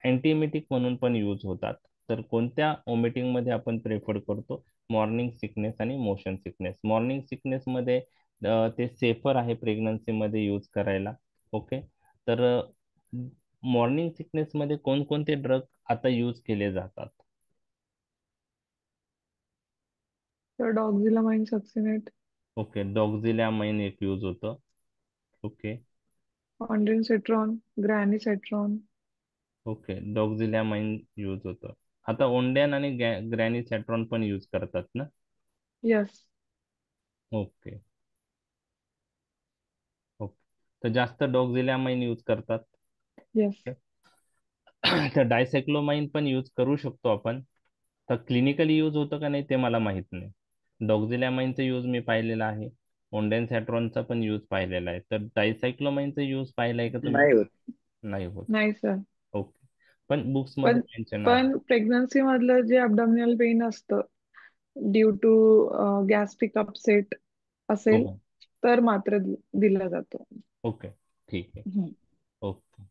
अँटीएमेटिक म्हणून पण यूज होतात. तर कोणत्या ओमिटिंग मध्ये आपण प्रेफर करतो, मॉर्निंग सिकनेस आणि मोशन सिकनेस. मॉर्निंग सिकनेस मध्ये ते सेफर आहे प्रेग्नन्सी मध्ये यूज करायला. ओके, तर मॉर्निंग सिकनेस मध्ये कोणकोणते ड्रग आता यूज केले जातात? तर डॉक्झिलामाइन सक्सिनेट, ओके, डॉक्झिलॅमाइन एक यूज होतं. ओके. ऑन्डेनसेट्रॉन, ग्रॅनीसेट्रॉन. ओके, डॉक्झिलॅमाइन यूज होतं. आता ओंडॅन आणि ग्रॅनीसॅट्रॉन पण यूज करतात ना? यस. ओके. ओके, तर जास्त डॉक्झिलॅमाइन यूज करतात. यस. तर डायसायक्लोमाइन पण यूज करू शकतो आपण. तर क्लिनिकली यूज होतं का नाही ते मला माहित नाही. डॉक्झिलॅमाइनचा यूज मी पाहिलेला आहे, ओंडेन सॅट्रॉनचा पण यूज पाहिलेला आहे. तर डायसायक्लोमाइनचा यूज पाहिलाय का तुम्ही? नाही होत. नाही होत. नाही सर. ओके, पण बुक्स मध्ये पण मेन्शन आहे. पण प्रेग्नन्सी मधलं जे अबडॉमिनल पेन असतं ड्यू टू गॅस्ट्रिक अपसेट असेल हो. तर मात्र दिला जातो. ओके, ठीक आहे. हम्म. ओके,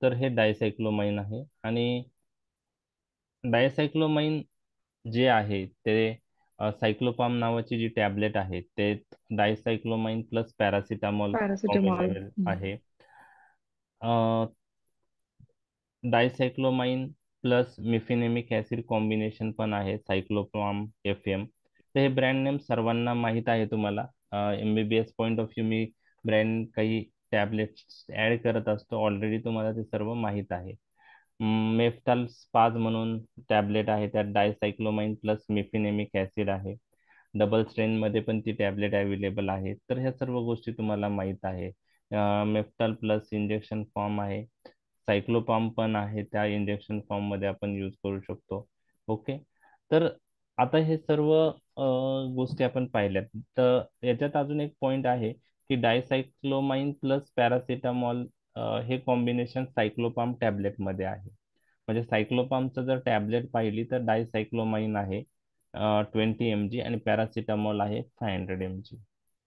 तर हे डायसायक्लोमाइन आहे. आणि डायसायक्लोमाइन जे आहे ते सायक्लोपाम नावाची जी टॅबलेट आहे ते डायसायक्लोमाइन प्लस पॅरासिटामॉल पॅरासिटामॉल. कॉम्बिनेबल आहे. डायसायक्लोमाइन प्लस मिफिनेमिक ऍसिड कॉम्बिनेशन पण आहे, सायक्लोपाम FM. तर हे ब्रँड नेम सर्वांना माहीत आहे तुम्हाला. MBBS point of view me brand काही टॅबलेट्स ऍड करत असतो, ऑलरेडी तुम्हाला ते सर्व माहीत आहे. मेफ्टाल स्पाज म्हणून टॅबलेट आहे, त्यात डायसायक्लोमाइन प्लस मिफिनेमिक ऍसिड आहे. डबल स्ट्रेन मध्ये पण ती टॅबलेट अवेलेबल आहे. तर ह्या सर्व गोष्टी तुम्हाला माहीत आहे. मेफ्टाल प्लस इंजेक्शन फॉर्म आहे, सायक्लोपाम पण आहे, त्या इंजेक्शन फॉर्म मध्ये आपण यूज करू शकतो. ओके, तर आता हे सर्व गोष्टी आपण पाहिल्यात. तर याच्यात अजून एक पॉइंट आहे की डायसायक्लोमाइन प्लस पॅरासिटामॉल हे कॉम्बिनेशन सायक्लोपाम टॅबलेट मध्ये आहे. म्हणजे सायक्लोपामचं जर टॅबलेट पाहिली तर डायसायक्लोमाइन आहे 20 mg आणि पॅरासिटामॉल आहे 500 mg.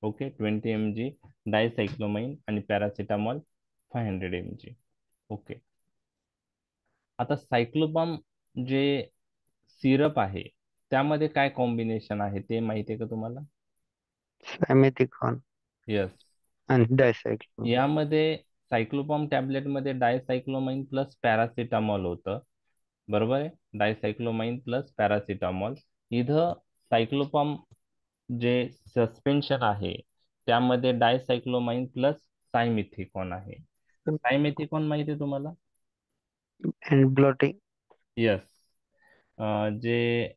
ओके, 20 mg डायसायक्लोमाइन आणि पॅरासिटामॉल 500 mg. ओके, आता सायक्लोपाम जे सिरप आहे त्यामध्ये काय कॉम्बिनेशन आहे ते माहिती आहे का तुम्हाला? सायमेथिकॉन यस, आणि डायसायक्लोमाइन. यामध्ये सायक्लोपाम टॅबलेट मध्ये डायसायक्लोमाइन प्लस पॅरासिटामॉल होतं, बरोबर आहे. डायसायक्लोमाइन प्लस पॅरासिटामॉल. इथं सायक्लोपाम जे सस्पेन्शन आहे त्यामध्ये डायसायक्लोमाइन प्लस सायमिथिकॉन आहे. सायमिथिकॉन माहिती आहे तुम्हाला? And blotting. यस, जे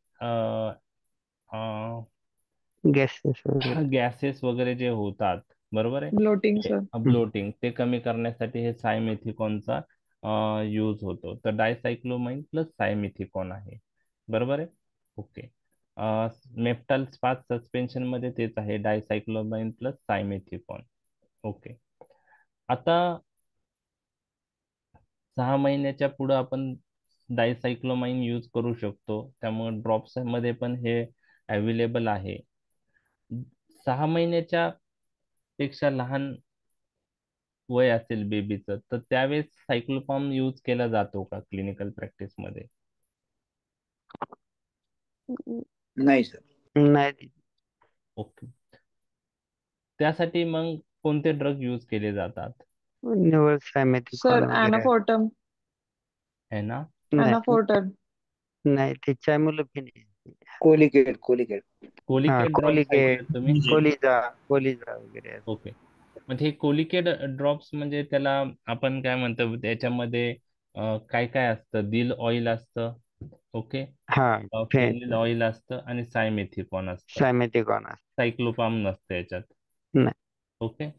गॅसेस वगैरे. गॅसेस वगैरे जे होतात, बरोबर ब्लोटिंग सर. आहे, ब्लोटिंग ते कमी करण्यासाठी हे सायमेथिकॉनचा यूज होतो. तर डायसायक्लोमाइन प्लस सायमेथिकॉन आहे, बरोबर आहे. ओके, मेफ्टाल स्पाथ सस्पेन्शन मध्ये तेच आहे, डायसायक्लोमाइन प्लस सायमेथिकॉन. ओके. आता 6 महिन्याच्या पुढे आपण डायसायक्लोमाइन यूज करू शकतो, त्यामुळे ड्रॉप्स मध्ये पण हे अवेलेबल आहे. 6 महिन्याच्या पेक्षा लहान वय असेल बेबीचं, तर त्यावेळेस सायक्लोपाम यूज केला जातो का क्लिनिकल प्रॅक्टिस मध्ये? नाही सर. नाही. ओके. त्यासाठी मग कोणते ड्रग यूज केले जातात? निवळ सायमेथिकॉन सर वगैरे. ॲनाफोर्टम. है ना? नाही ॲनाफोर्टम. नाही, ते चायमोलोफिन आहे. कोलिकेट कोलिकेट. हा, कोलिकेट ड्रॉप्स कोलिगेट, ऐकले तुम्ही? कोलिजा वगैरे असं. ओके. म्हणजे हे कोलिकेट ड्रॉप्स म्हणजे त्याला आपण काय म्हणतो, त्याच्यामध्ये काय काय असतं? दिल ऑइल असतं, ओके, हा, फेनिल ऑइल असतं आणि सायमेथिकॉन असतं. सायमेथिकॉन असतं. सायक्लोपाम नसतं याच्यात. नाही. ओके.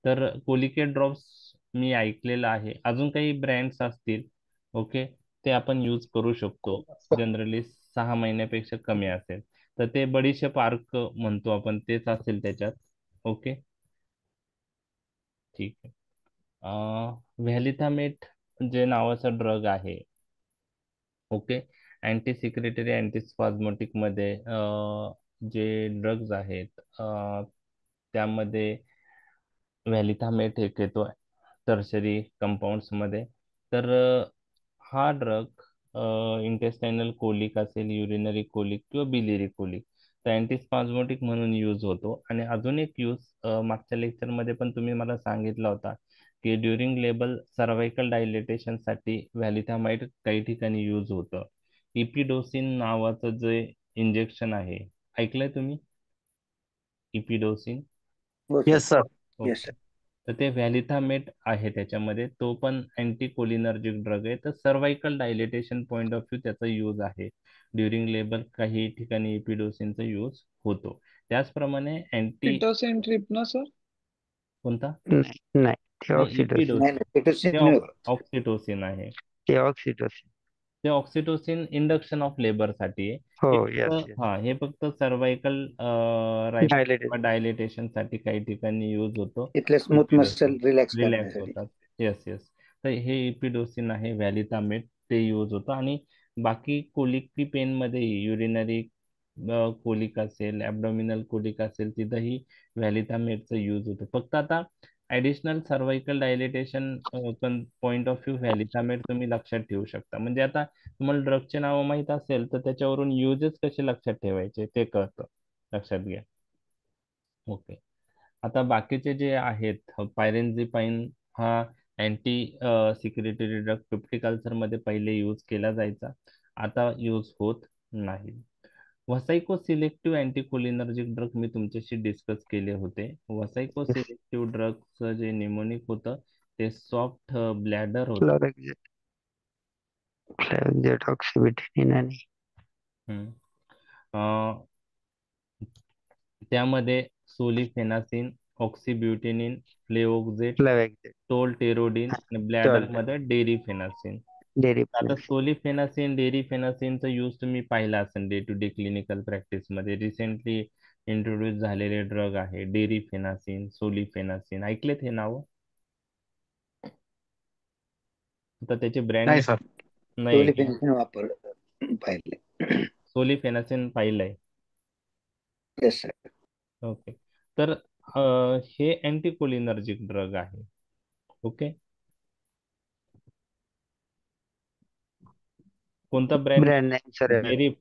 तर कोलिकेट ड्रॉप्स मी ऐकलेलं आहे. अजून काही ब्रँड्स असतील, ओके, ते आपण यूज करू शकतो. जनरली 6 महिन्यापेक्षा कमी असेल तर ते बडीशेप आर्क म्हणतो आपण, तेच असेल त्याच्यात. ओके, ठीक आहे. व्हॅलिथामेट जे नावाचा ड्रग आहे, ओके, अँटी सिक्रेटरी अँटी स्पाझमोटिक मध्ये जे ड्रग्ज आहेत, त्यामध्ये व्हॅलिथामेट एक येतो टर्शरी कंपाऊंड्स मध्ये. तर हा ड्रग इंटेस्टायनल कोलिक असेल, युरिनरी कोलिक किंवा बिलिरी कोलिक, तर अँटीस्पाझमोटिक म्हणून यूज होतो. आणि अजून एक यूज मागच्या लेक्चरमध्ये पण तुम्ही मला सांगितला होता की ड्युरिंग लेबल सर्वायकल डायलेटेशन साठी व्हॅलिथामाइड काही ठिकाणी यूज होतं. इपिडोसिन नावाचं जे इंजेक्शन आहे, ऐकलंय तुम्ही? इपिडोसिन. हो sir. Yes sir. Yes okay. Sir. तर ते व्हॅलिथामेट आहे त्याच्यामध्ये, तो पण अँटी कोलिनर्जिक ड्रग आहे. तर cervical dilatation point of view त्याचा यूज आहे. ड्युरिंग लेबर काही ठिकाणी इपिडोसिनचा यूज होतो. त्याचप्रमाणे अँटी पिटोसिन ट्रिप ना सर? कोणता? नाही, नाही, ते नाही, ऑक्सिटोसिन. नाही इपिडोसिन. नाही ते पेटोसिन ऑक्सिटोसिन आहे. ते ऑक्सिटोसिन. ते ऑक्सिटोसिन इंडक्शन ऑफ लेबर साठी आहे. हो, हे येस, फक्त हे फक्त सर्वायकल डायलेटेड. डायलेटेशन साठी काही ठिकाणी यूज होतो. इथले स्मूथ मसल रिलॅक्स रिलॅक्स करण्यासाठी. होतात. Yes yes. तर हे इपिडोसिन आहे, व्हॅलिथामेट, ते यूज होतं. आणि बाकी कोलिकी पेन मध्ये युरिनरी कोलिक असेल, ॲब्डोमिनल कोलिक असेल, तिथंही व्हॅलिथामेटचं यूज होतं. फक्त आता additional cervical dilatation point of view valethamate तुम्ही लक्षात ठेवू शकता. म्हणजे आता तुम्हाला ड्रगचे नाव माहित असेल तर त्याच्यावरून युजेस कसे लक्षात ठेवायचे ते कळतं. लक्षात घ्या. ओके. आता बाकीचे जे आहेत, पायरेनझिपाइन हा anti secretory drug peptic ulcer मध्ये पहिले यूज केला जायचा, आता यूज होत नाही. वसाइको सिलेक्टिव्ह अँटीकोलिनर्जिक ड्रग मी तुमच्याशी डिस्कस केले होते. वसाइको सिलेक्टिव्ह ड्रगचं जे निमोनिक होतं ते सॉफ्ट ब्लॅडर होतं. फ्लॅविजेट, ऑक्सिबिटिनिन आणि हम्म. अं, त्यामध्ये सोलिफेनासिन, ऑक्सिब्युटिनिन, फ्लेओक्झेट, फ्लॅवेक्झेट, टोलटेरोडिन आणि ब्लॅडर टोल, मध्ये डेरिफेनासिन. आता डेरिफेनस. सोलिफेनासिन, डेरिफेनासिनचा यूज तुम्ही पाहिला असेल day to day clinical practice मध्ये. रिसेंटली इंट्रोड्यूस झालेले ड्रग आहे डेरिफेनासिन, सोलिफेनासिन, ऐकलेत हे नाव? आता त्याचे ब्रँड नाही सर. नेम नाही का? पेनिसिन वापर पाहिले. सोलिफेनासिन पाहिलंय? Yes sir. ओके. तर हे अँटीकोलिनर्जिक ड्रग आहे. ओके. कोणता brand? Brand name sir. Derif,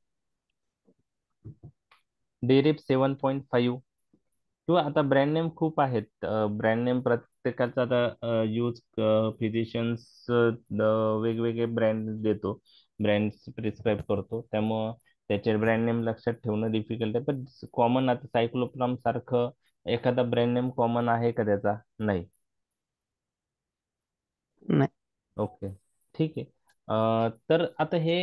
Derif 7.5. किंवा आता ब्रँड नेम खूप आहेत. ब्रँड नेम प्रत्येकाचा आता यूज फिजिशियन्स वेगवेगळे ब्रँड देतो, ब्रँड प्रिस्क्राईब करतो, त्यामुळं त्याचे ब्रँड नेम लक्षात ठेवणं डिफिकल्ट आहे. पण कॉमन आता सायक्लोप्राम सारखं एखादा ब्रँड नेम कॉमन आहे का त्याचा? नाही. नाही. ओके, ठीक आहे. तर आता हे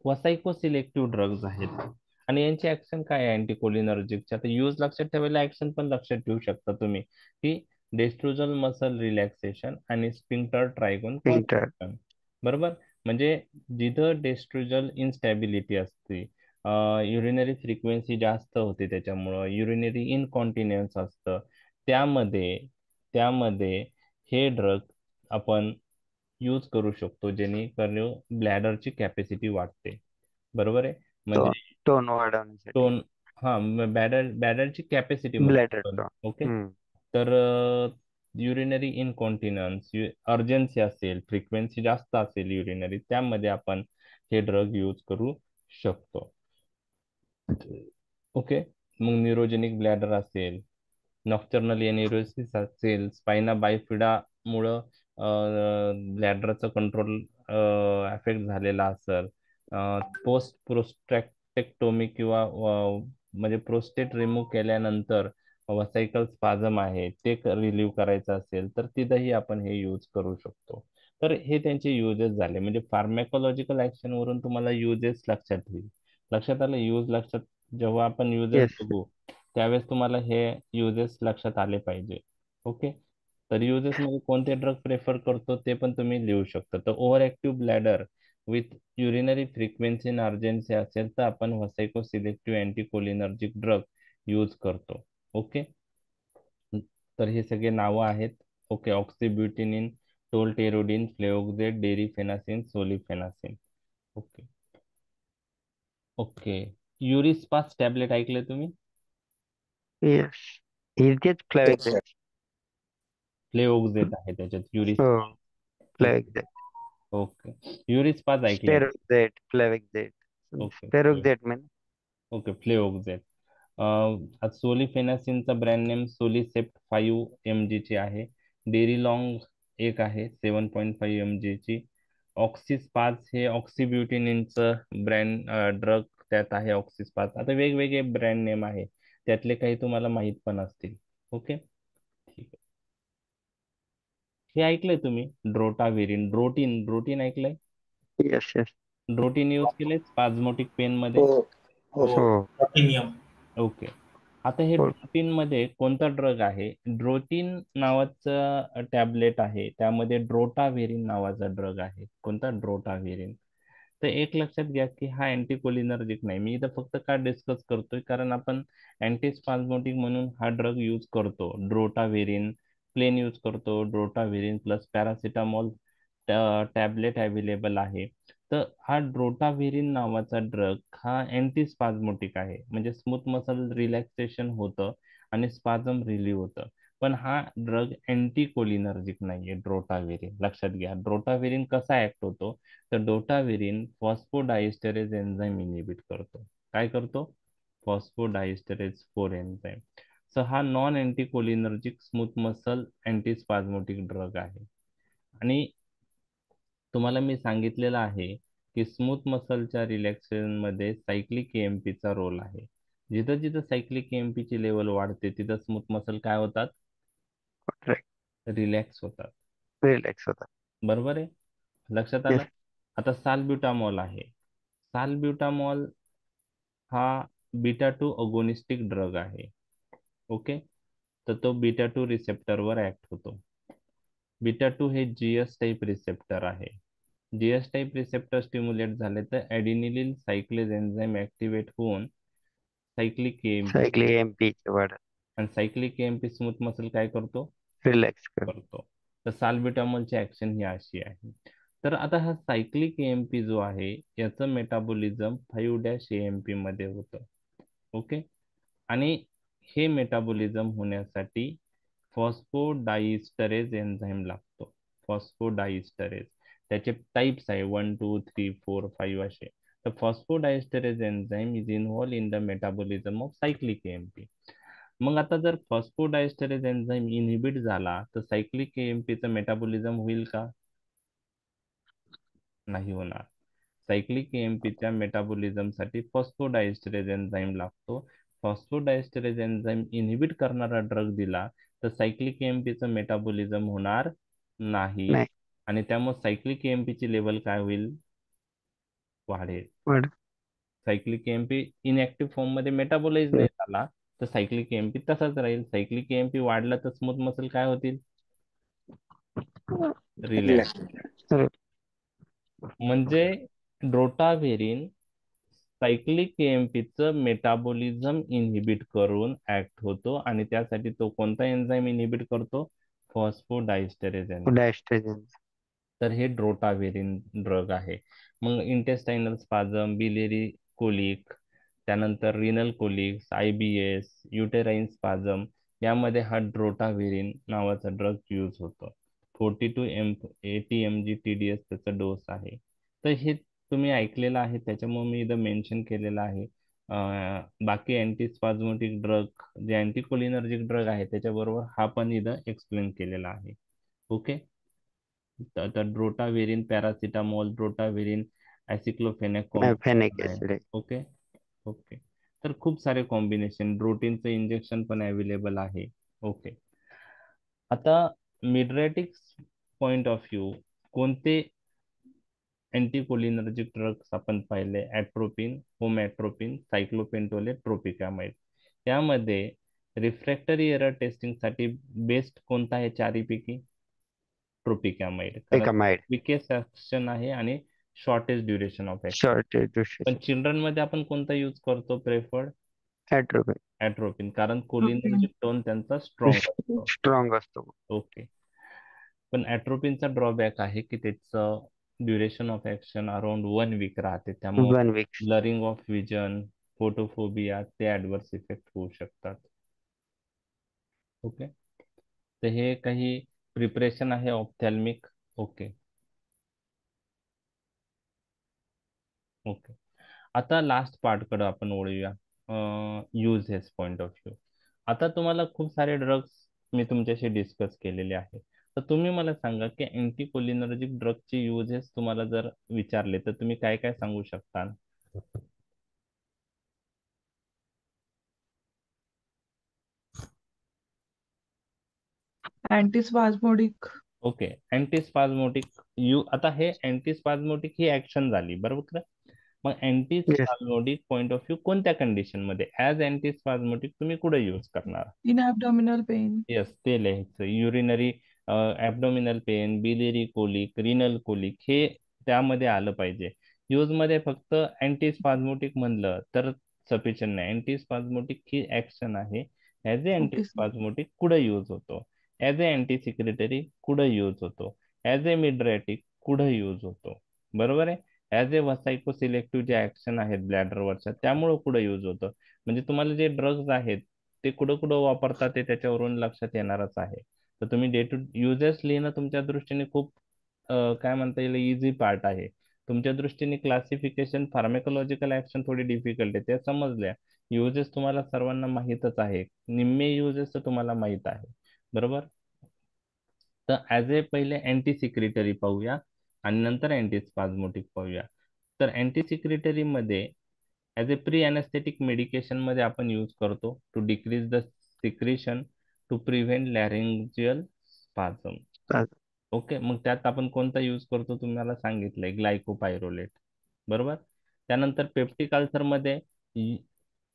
वसाइको सिलेक्टिव्ह ड्रग्ज आहेत आणि यांची ऍक्शन काय आहे अँटीकोलिनर्जिकच्या? आता यूज लक्षात ठेवायला ऍक्शन पण लक्षात ठेवू शकता तुम्ही, की डेस्ट्रोजल मसल रिलॅक्सेशन आणि स्पिंक्टर ट्रायगोन Sphincter. कॉन्ट्रॅक्शन. बरोबर. म्हणजे जिथं डेस्ट्रोजल इनस्टॅबिलिटी असते, युरिनरी फ्रिक्वेन्सी जास्त होते, त्याच्यामुळं युरिनरी इनकॉन्टिन्युअन्स असतं, त्यामध्ये त्यामध्ये हे ड्रग आपण यूज करू शकतो, जेणेकरून ब्लॅडरची कॅपॅसिटी वाढते. बरोबर आहे. म्हणजे टोन वाढवण्यासाठी टोन, हा, बॅडरची कॅपॅसिटी ब्लॅडर मध्ये. टोन. ओके. तर युरिनरी इनकॉन्टिनन्स, अर्जन्सी असेल, फ्रिक्वेन्सी जास्त असेल युरिनरी, त्यामध्ये आपण हे ड्रग यूज करू शकतो. ओके. मग न्यूरोजेनिक ब्लॅडर असेल, नॉक्टर्नल एन्युरोसिस असेल, स्पायना बायफिडा मुळं ब्लॅडरचं कंट्रोल अफेक्ट झालेला असेल, पोस्ट प्रोस्टॅक्टेक्टोमी किंवा म्हणजे प्रोस्टेट रिमूव्ह केल्यानंतर वसायकल स्पाझम आहे ते रिलीव्ह करायचं असेल, तर तिथंही आपण हे यूज करू शकतो. तर हे त्यांचे युजेस झाले. म्हणजे फार्मॅकोलॉजिकल ऍक्शन वरून तुम्हाला युजेस लक्षात येईल. लक्षात आलं? यूज लक्षात, जेव्हा आपण युजेस येस. बघू त्यावेळेस तुम्हाला हे युजेस लक्षात आले पाहिजे. ओके. तर युजेस मध्ये कोणते ड्रग प्रेफर करतो ते पण तुम्ही लिहू शकता. तर over active bladder with urinary frequency in urgency असेल तर आपण व्हसायको सिलेक्टिव्ह अँटीकोलिनर्जिक ड्रग यूज करतो. ओके. तर हे सगळे नावं आहेत. ओके. ऑक्सिब्युटिनिन, टोलटेरोडिन, फ्लेओक्सेट, डेरिफेनासिन, सोलिफेनासिन. ओके. ओके. युरिस्पास टॅबलेट ऐकले तुम्ही? येस. इथेच Yes, फ्लॅवेक्झेट. sir. फ्लेओक्सेट आहे त्याच्यात, हो. युरिस्पास. ओके. फ्लॅवेक्झेट. ओके. युरिस्पास ऐकलंय? स्टेरोक्झेट, फ्लॅवेक्झेट. ओके. स्टेरोक्झेट म्हण. ओके. फ्लेओक्सेट. सोलिफेनासिनचा ब्रँड नेम सोलिसेप्ट 5 mg ची आहे. डेरिलॉंग एक आहे 7.5 mg ची. ऑक्सिस्पाज हे ऑक्सिब्युटिनिनचं ब्रँड ड्रग त्यात आहे, ऑक्सिस्पाज. आता वेगवेगळे ब्रँड नेम आहे, त्यातले काही तुम्हाला माहित पण असतील. ओके. ठीक आहे. हे ऐकलंय तुम्ही? ड्रोटाव्हिरिन, ड्रोटीन ऐकलंय? Yes, yes. ड्रोटीन यूज केलंय स्पाझमोटिक पेन मध्ये? हो हो हो. सर. हो. प्लॅटिनियम. ओके. आता हे हो. ड्रोटीन मध्ये कोणता ड्रग आहे? ड्रोटीन नावाचं टॅबलेट आहे, त्यामध्ये ड्रोटाव्हिरिन नावाचा ड्रग आहे. कोणता? ड्रोटाव्हिरिन. तर एक लक्षात घ्या की हा अँटीकोलिनर्जिक नाही. मी इथं फक्त का डिस्कस करतोय, कारण आपण अँटीस्पाझमोटिक म्हणून हा ड्रग यूज करतो. ड्रोटाव्हिरिन प्लेन यूज करतो, ड्रोटाव्हिरिन प्लस पॅरासिटामॉल टॅबलेट अवेलेबल आहे. तर हा ड्रोटाव्हिरिन नावाचा ड्रग हा अँटीस्पाझमोटिक आहे, म्हणजे स्मूथ मसल रिलॅक्सेशन होतं आणि स्पाझम रिलीव्ह होतं. पण हा ड्रग अँटीकोलिनर्जिक नाहीये. ड्रोटाव्हिरिन लक्षात घ्या. ड्रोटाव्हिरिन कसा ऍक्ट होतो? तर ड्रोटाव्हिरिन फॉस्फोडायस्टरेज एन्झाईम इनिबिट करतो. काय करतो? फॉस्फोडायस्टरेज 4 एन्झाईम. सो हा नॉन अँटीकोलिनर्जिक स्मूथ मसल अँटीस्पाझमोटिक ड्रग आहे. आणि तुम्हाला मी सांगितलेलं आहे की स्मूथ मसलच्या रिलॅक्सेशन मध्ये सायक्लिक एएमपीचा रोल आहे. जिथं जिथं सायक्लिक एएमपी ची लेवल वाढते तिथं स्मूथ मसल काय होतात? रिलॅक्स होतात. रिलॅक्स होता. बरोबर आहे. लक्षात येस. आलं? आता साल्ब्युटामॉल आहे. साल्ब्युटामॉल हा बीटा 2 अगोनिस्टिक ड्रग आहे. ओके. तर तो बीटा 2 रिसेप्टरवर ऍक्ट होतो. बीटा 2 हे जीएस टाईप रिसेप्टर आहे. जीएस टाईप रिसेप्टर स्टिम्युलेट झाले तर ॲडिनिलिन सायक्लेज एन्झाईम ऍक्टिव्हेट होऊन सायक्लिक एएमपी, सायक्लिक एमपी वाढ. आणि सायक्लिक एएमपी स्मूथ मसल काय करतो? रिलॅक्स कर. करतो. तर साल्ब्युटामॉलची ऍक्शन ही अशी आहे. तर आता हा सायक्लिक एएमपी जो आहे याचं मेटाबोलिझम 5-AMP मध्ये होतं. ओके. आणि हे मेटाबोलिझम होण्यासाठी फॉस्फोडाईस्टरेज एन्झाईम लागतो. फॉस्फोडाईस्टरेज त्याचे टाइप्स आहे 1, 2, 3, 4, 5 असे. तर phosphodiesterase enzyme is involve in the metabolism of cyclic AMP. मग आता जर फॉस्फोडायस्टरेज एन्झाईम इनहिबिट झाला तर सायक्लिक एएमपीचं मेटाबोलिझम होईल का? नाही होणार. सायक्लिक एएमपीच्या मेटाबोलिझमसाठी फॉस्फोडायस्टरेज एन्झाईम लागतो. फॉस्फोडायस्टरेज एन्झाईम इनहिबिट करणारा ड्रग दिला तर सायक्लिक एएमपीचं मेटाबोलिझम होणार नाही, नाही. आणि त्यामुळे सायक्लिक एएमपीची लेवल काय होईल? वाढेल. वाढ. सायक्लिक एएमपी इनऍक्टिव्ह फॉर्म मध्ये मेटाबोलाइज नाही झाला तर सायक्लिक एएमपी तसाच राहील. सायक्लिक एएमपी वाढला तर स्मूथ मसल काय होतील? रिलॅक्स. Relax. म्हणजे ड्रोटाव्हेरिन सायक्लिक एएमपीचं मेटाबॉलिझम इनहिबिट करून ऍक्ट होतो आणि त्यासाठी तो कोणता एन्झाईम इनहिबिट करतो? फॉस्फोडायस्टरेज एन्झाईम. डायस्ट्रोजन. तर हे ड्रोटाव्हेरिन ड्रग आहे. मग इंटेस्टायनल स्पाझम, बिलेरी कोलिक, त्यानंतर रिनल कोलिक्स, IBS, युटेराईन स्पाझम यामध्ये हा ड्रोटाव्हेरिन नावाचा ड्रग यूज होतो. 40 to 80 mg TDS त्याचा डोस आहे. तर हे तुम्ही ऐकलेलं आहे, त्याच्यामुळे मी इथं मेन्शन केलेलं आहे. बाकी अँटीस्पाझमोटिक ड्रग जे अँटीकोलिनर्जिक ड्रग आहे त्याच्याबरोबर हा पण इथं एक्सप्लेन केलेला आहे. ओके. तर ड्रोटाव्हेरिन, पॅरासिटामॉल, ड्रोटाव्हेरिन, ॲसिक्लोफेनॅक फेनिक कॉम्बिनेशन आहे. ऍसिड. ओके. ओके. तर खूप सारे कॉम्बिनेशन, ड्रोटीनचं इंजेक्शन पण अवेलेबल आहे. ओके. आता मिड्रॅटिक्स पॉइंट ऑफ व्ह्यू कोणते अँटीकोलिनर्जिक ड्रग्स आपण पाहिले? Atropine, होमॅट्रोपिन, सायक्लोपेंटोलेट, tropicamide. यामध्ये रिफ्रॅक्टरी एरर टेस्टिंगसाठी बेस्ट कोणता आहे चारीपैकी? ट्रोपिकामाइड, कारण एकामाइड. क्विकेस्ट ऍक्शन आहे आणि shortage duration of action. Short पण ड्युरेशन. चिल्ड्रन मध्ये आपण कोणता यूज करतो प्रेफर्ड? ऍट्रोपिन. ॲट्रोपिन, कारण कोलिनर्जिक टोन त्यांचा स्ट्रॉंग असतो. स्ट्रॉंग असतो. ओके. पण ॲट्रोपिनचा ड्रॉबॅक आहे की त्याचं duration of action around 1 week राहते, त्यामुळे 1 week. Blurring of vision, photophobia ते ऍडव्हर्स इफेक्ट होऊ शकतात. ओके. तर हे काही प्रिपरेशन आहे ऑप्थॅल्मिक. ओके. ओके. आता लास्ट पार्टकडे आपण वळूया, युजेस पॉइंट ऑफ व्ह्यू. आता तुम्हाला खूप सारे ड्रग्स मी तुमच्याशी डिस्कस केलेले आहे. तर तुम्ही मला सांगा की अँटीकोलिनर्जिक ड्रगचे युजेस तुम्हाला जर विचारले तर तुम्ही काय काय सांगू शकता? अँटीस्पाझमोडिक. ओके. अँटीस्पाझमोटिक आता हे अँटीस्पाझमोटिक ही ऍक्शन झाली, बरोबर का? मग येस. अँटीस्पाझमोटिक पॉइंट ऑफ व्ह्यू कोणत्या कंडिशन मध्ये ऍज अँटीस्पाझमोटिक तुम्ही कुठे यूज करणार? In abdominal pen. येस, ते लिहायचं. Urinary abdominal pain, biliary colic, renal colic हे त्यामध्ये आलं पाहिजे. यूज मध्ये फक्त अँटीस्पाझमोटिक म्हणलं तर सफिशियंट नाही. अँटीस्पाझमोटिक ही ऍक्शन आहे. As a okay sir. Antispasmodic कुठं यूज होतो? ऍज ए अँटीसिक्रेटरी कुठं यूज होतो? ऍज ए मिड्रॅटिक कुठं यूज होतो? बरोबर आहे. ऍज ए वसायको सिलेक्टिव्ह जे ऍक्शन आहेत ब्लॅडरवरच्या त्यामुळं कुठं यूज होतं? म्हणजे तुम्हाला जे ड्रग्ज आहेत ते कुठं कुठं वापरतात ते त्याच्यावरून लक्षात येणारच आहे. तर तुम्ही डे टू युजेस लिहिणं तुमच्या दृष्टीने खूप काय म्हणता येईल इझी पार्ट आहे. तुमच्या दृष्टीने क्लासिफिकेशन, फार्मेकोलॉजिकल ऍक्शन थोडी डिफिकल्ट आहे, ते समजल्या. युजेस तुम्हाला सर्वांना माहीतच आहे, निम्मे युजेस तर तुम्हाला माहीत आहे, बरोबर. तर ऍज ए पहिले अँटी सिक्रेटरी पाहूया आणि नंतर अँटीस्पाझमोटिक पाहूया. तर अँटी सिक्रेटरी मध्ये as a pre anaesthetic medication मध्ये आपण यूज करतो to decrease the secretion to prevent laryngeal spasm. Okay. मग त्यात आपण कोणता यूज करतो तुम्हाला सांगितलंय, ग्लायकोपायरोलेट, बरोबर. त्यानंतर पेप्टिक अल्सर मध्ये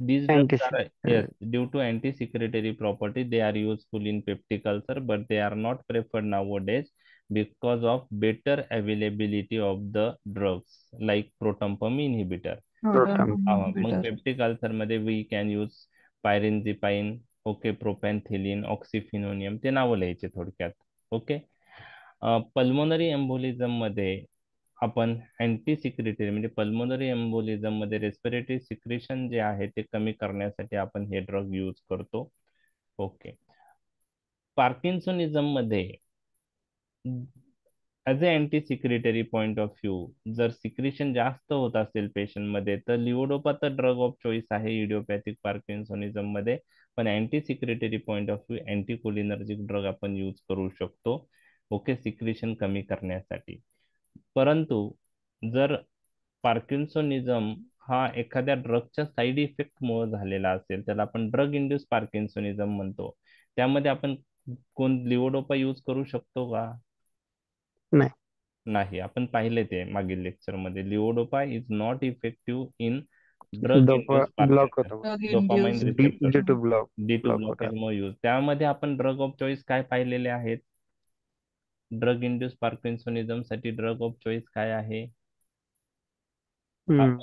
these drugs are, yes, due to anti-secretory property they are useful in peptic ulcer but they are not preferred nowadays because of better availability of the drugs like proton pump inhibitor. मग peptic ulcer मध्ये we can use pirenzepine, okay, propantheline, oxyphenonium, ते नावं लिहायचे थोडक्यात. Okay. Pulmonary embolism मध्ये आपण anti secretory म्हणजे pulmonary embolism मध्ये रेस्पिरेटरी सिक्रेशन जे आहे ते कमी करण्यासाठी आपण हे ड्रग यूज करतो. ओके. पार्किन्सोनिझम मध्ये as a anti secretory point of view जर सिक्रेशन जास्त होत असेल पेशंट मध्ये तर लिओडोपा तर ड्रग ऑफ चॉईस आहे इडिओपॅथिक पार्किन्सोनिझम मध्ये. पण anti secretory point of view anti cholinergic drug आपण यूज करू शकतो, ओके, सिक्रेशन कमी करण्यासाठी. परंतु जर पार्किन्सोनिझम हा एखाद्या ड्रगच्या साईड इफेक्ट मुळे झालेला असेल, त्याला आपण ड्रग इंड्यूस पार्किन्सोनिझम म्हणतो, त्यामध्ये आपण कोण लिओडोपा यूज करू शकतो का? नाही. नाही. आपण पाहिले ते मागील लेक्चर मध्ये, levodopa is not effective in drug induce block होतो. Dopamine receptor D2 block. D2 blockage मुळे यूज. त्यामध्ये आपण ड्रग ऑफ चॉईस काय पाहिलेले आहेत? ड्रग इंड्यूस पार्किन्सोनिझम साठी ड्रग ऑफ चॉईस काय आहे? हम्म.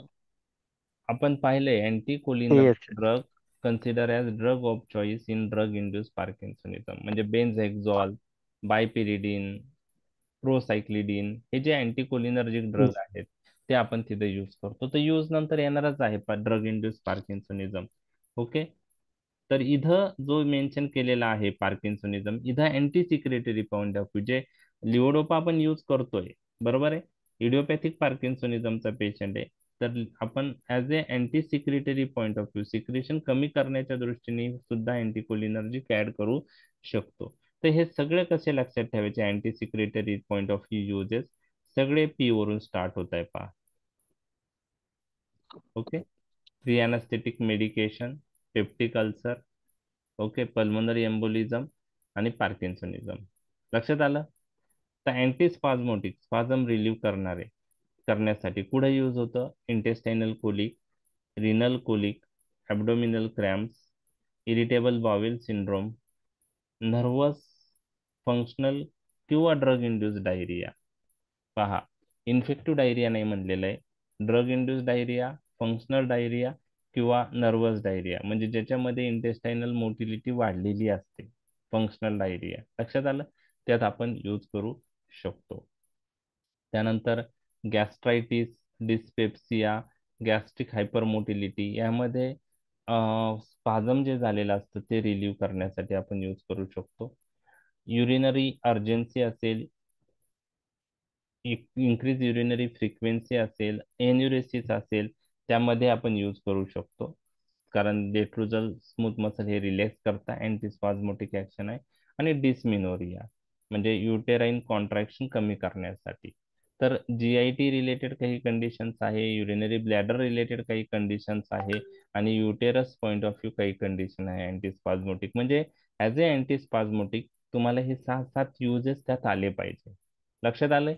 आपण पाहिले anticholinergic Yes. Drug consider as drug of choice in drug induce parkinsonism, म्हणजे बेन्झहेक्झॉल, बायपिरिडिन, प्रोसायक्लिडिन, हे जे अँटीकोलिनर्जिक ड्रग आहेत ते आपण तिथे यूज करतो. तर यूज नंतर येणारच आहे ड्रग इंड्यूस पार्किन्सनिझम. ओके. तर इथं जो मेन्शन केलेला आहे पार्किन्सनिझम, इथं anti secretary point of view, जे लिओडोपा आपण यूज करतोय, बरोबर आहे, इडिओपॅथिक पार्किन्सनिझमचा पेशंट आहे, तर आपण as a anti secretary point of view secretion कमी करण्याच्या दृष्टीने सुद्धा अँटीकोलिनर्जिक ऍड करू शकतो. तर हे सगळे कसे लक्षात ठेवायचे anti secretary point of view uses, सगळे पी वरून स्टार्ट होत आहे पहा. Okay. Pre anaesthetic medication, peptic ulcer, okay, pulmonary embolism आणि पार्किन्सनिझम. लक्षात आलं. तर अँटीस्पाझमोटिक स्पाझम रिलीव्ह करण्यासाठी कुठे यूज होतं, intestinal colic, renal colic, abdominal cramps, irritable bowel syndrome, nervous functional किंवा ड्रग इंड्यूस डायरिया. पहा, इन्फेक्टिव्ह डायरिया नाही म्हणलेलं आहे, drug induce diarrhoea, functional diarrhoea किंवा नर्वस डायरिया, म्हणजे ज्याच्यामध्ये इंटेस्टायनल मोटिलिटी वाढलेली असते, फंक्शनल डायरिया. लक्षात आलं. त्यात आपण यूज करू शकतो. त्यानंतर गॅस्ट्रायटिस, डिस्पेप्सिया, गॅस्ट्रिक हायपरमोटिलिटी, यामध्ये स्पाझम जे झालेलं असतं ते रिलीव्ह करण्यासाठी आपण यूज करू शकतो. युरिनरी अर्जन्सी असेल, इन्क्रीज युरिनरी फ्रिक्वेन्सी असेल, एन्युरेसिस असेल, त्यामध्ये आपण यूज करू शकतो, कारण लेट्रुझल स्मूथ मसल हे रिलॅक्स करता, अँटीस्पाझमोटिक ऍक्शन आहे. आणि डिस्मिनोरिया म्हणजे युटेराइन कॉन्ट्रॅक्शन कमी करण्यासाठी. तर GIT रिलेटेड काही कंडिशन्स आहे, युरिनरी ब्लॅडर रिलेटेड काही कंडिशन्स आहे, आणि युटेरस पॉईंट ऑफ व्ह्यू काही कंडिशन आहे अँटीस्पाझमोटिक. म्हणजे ॲज ए अँटीस्पाझमोटिक तुम्हाला हे 6-7 युजेस त्यात आले पाहिजे. लक्षात आलंय.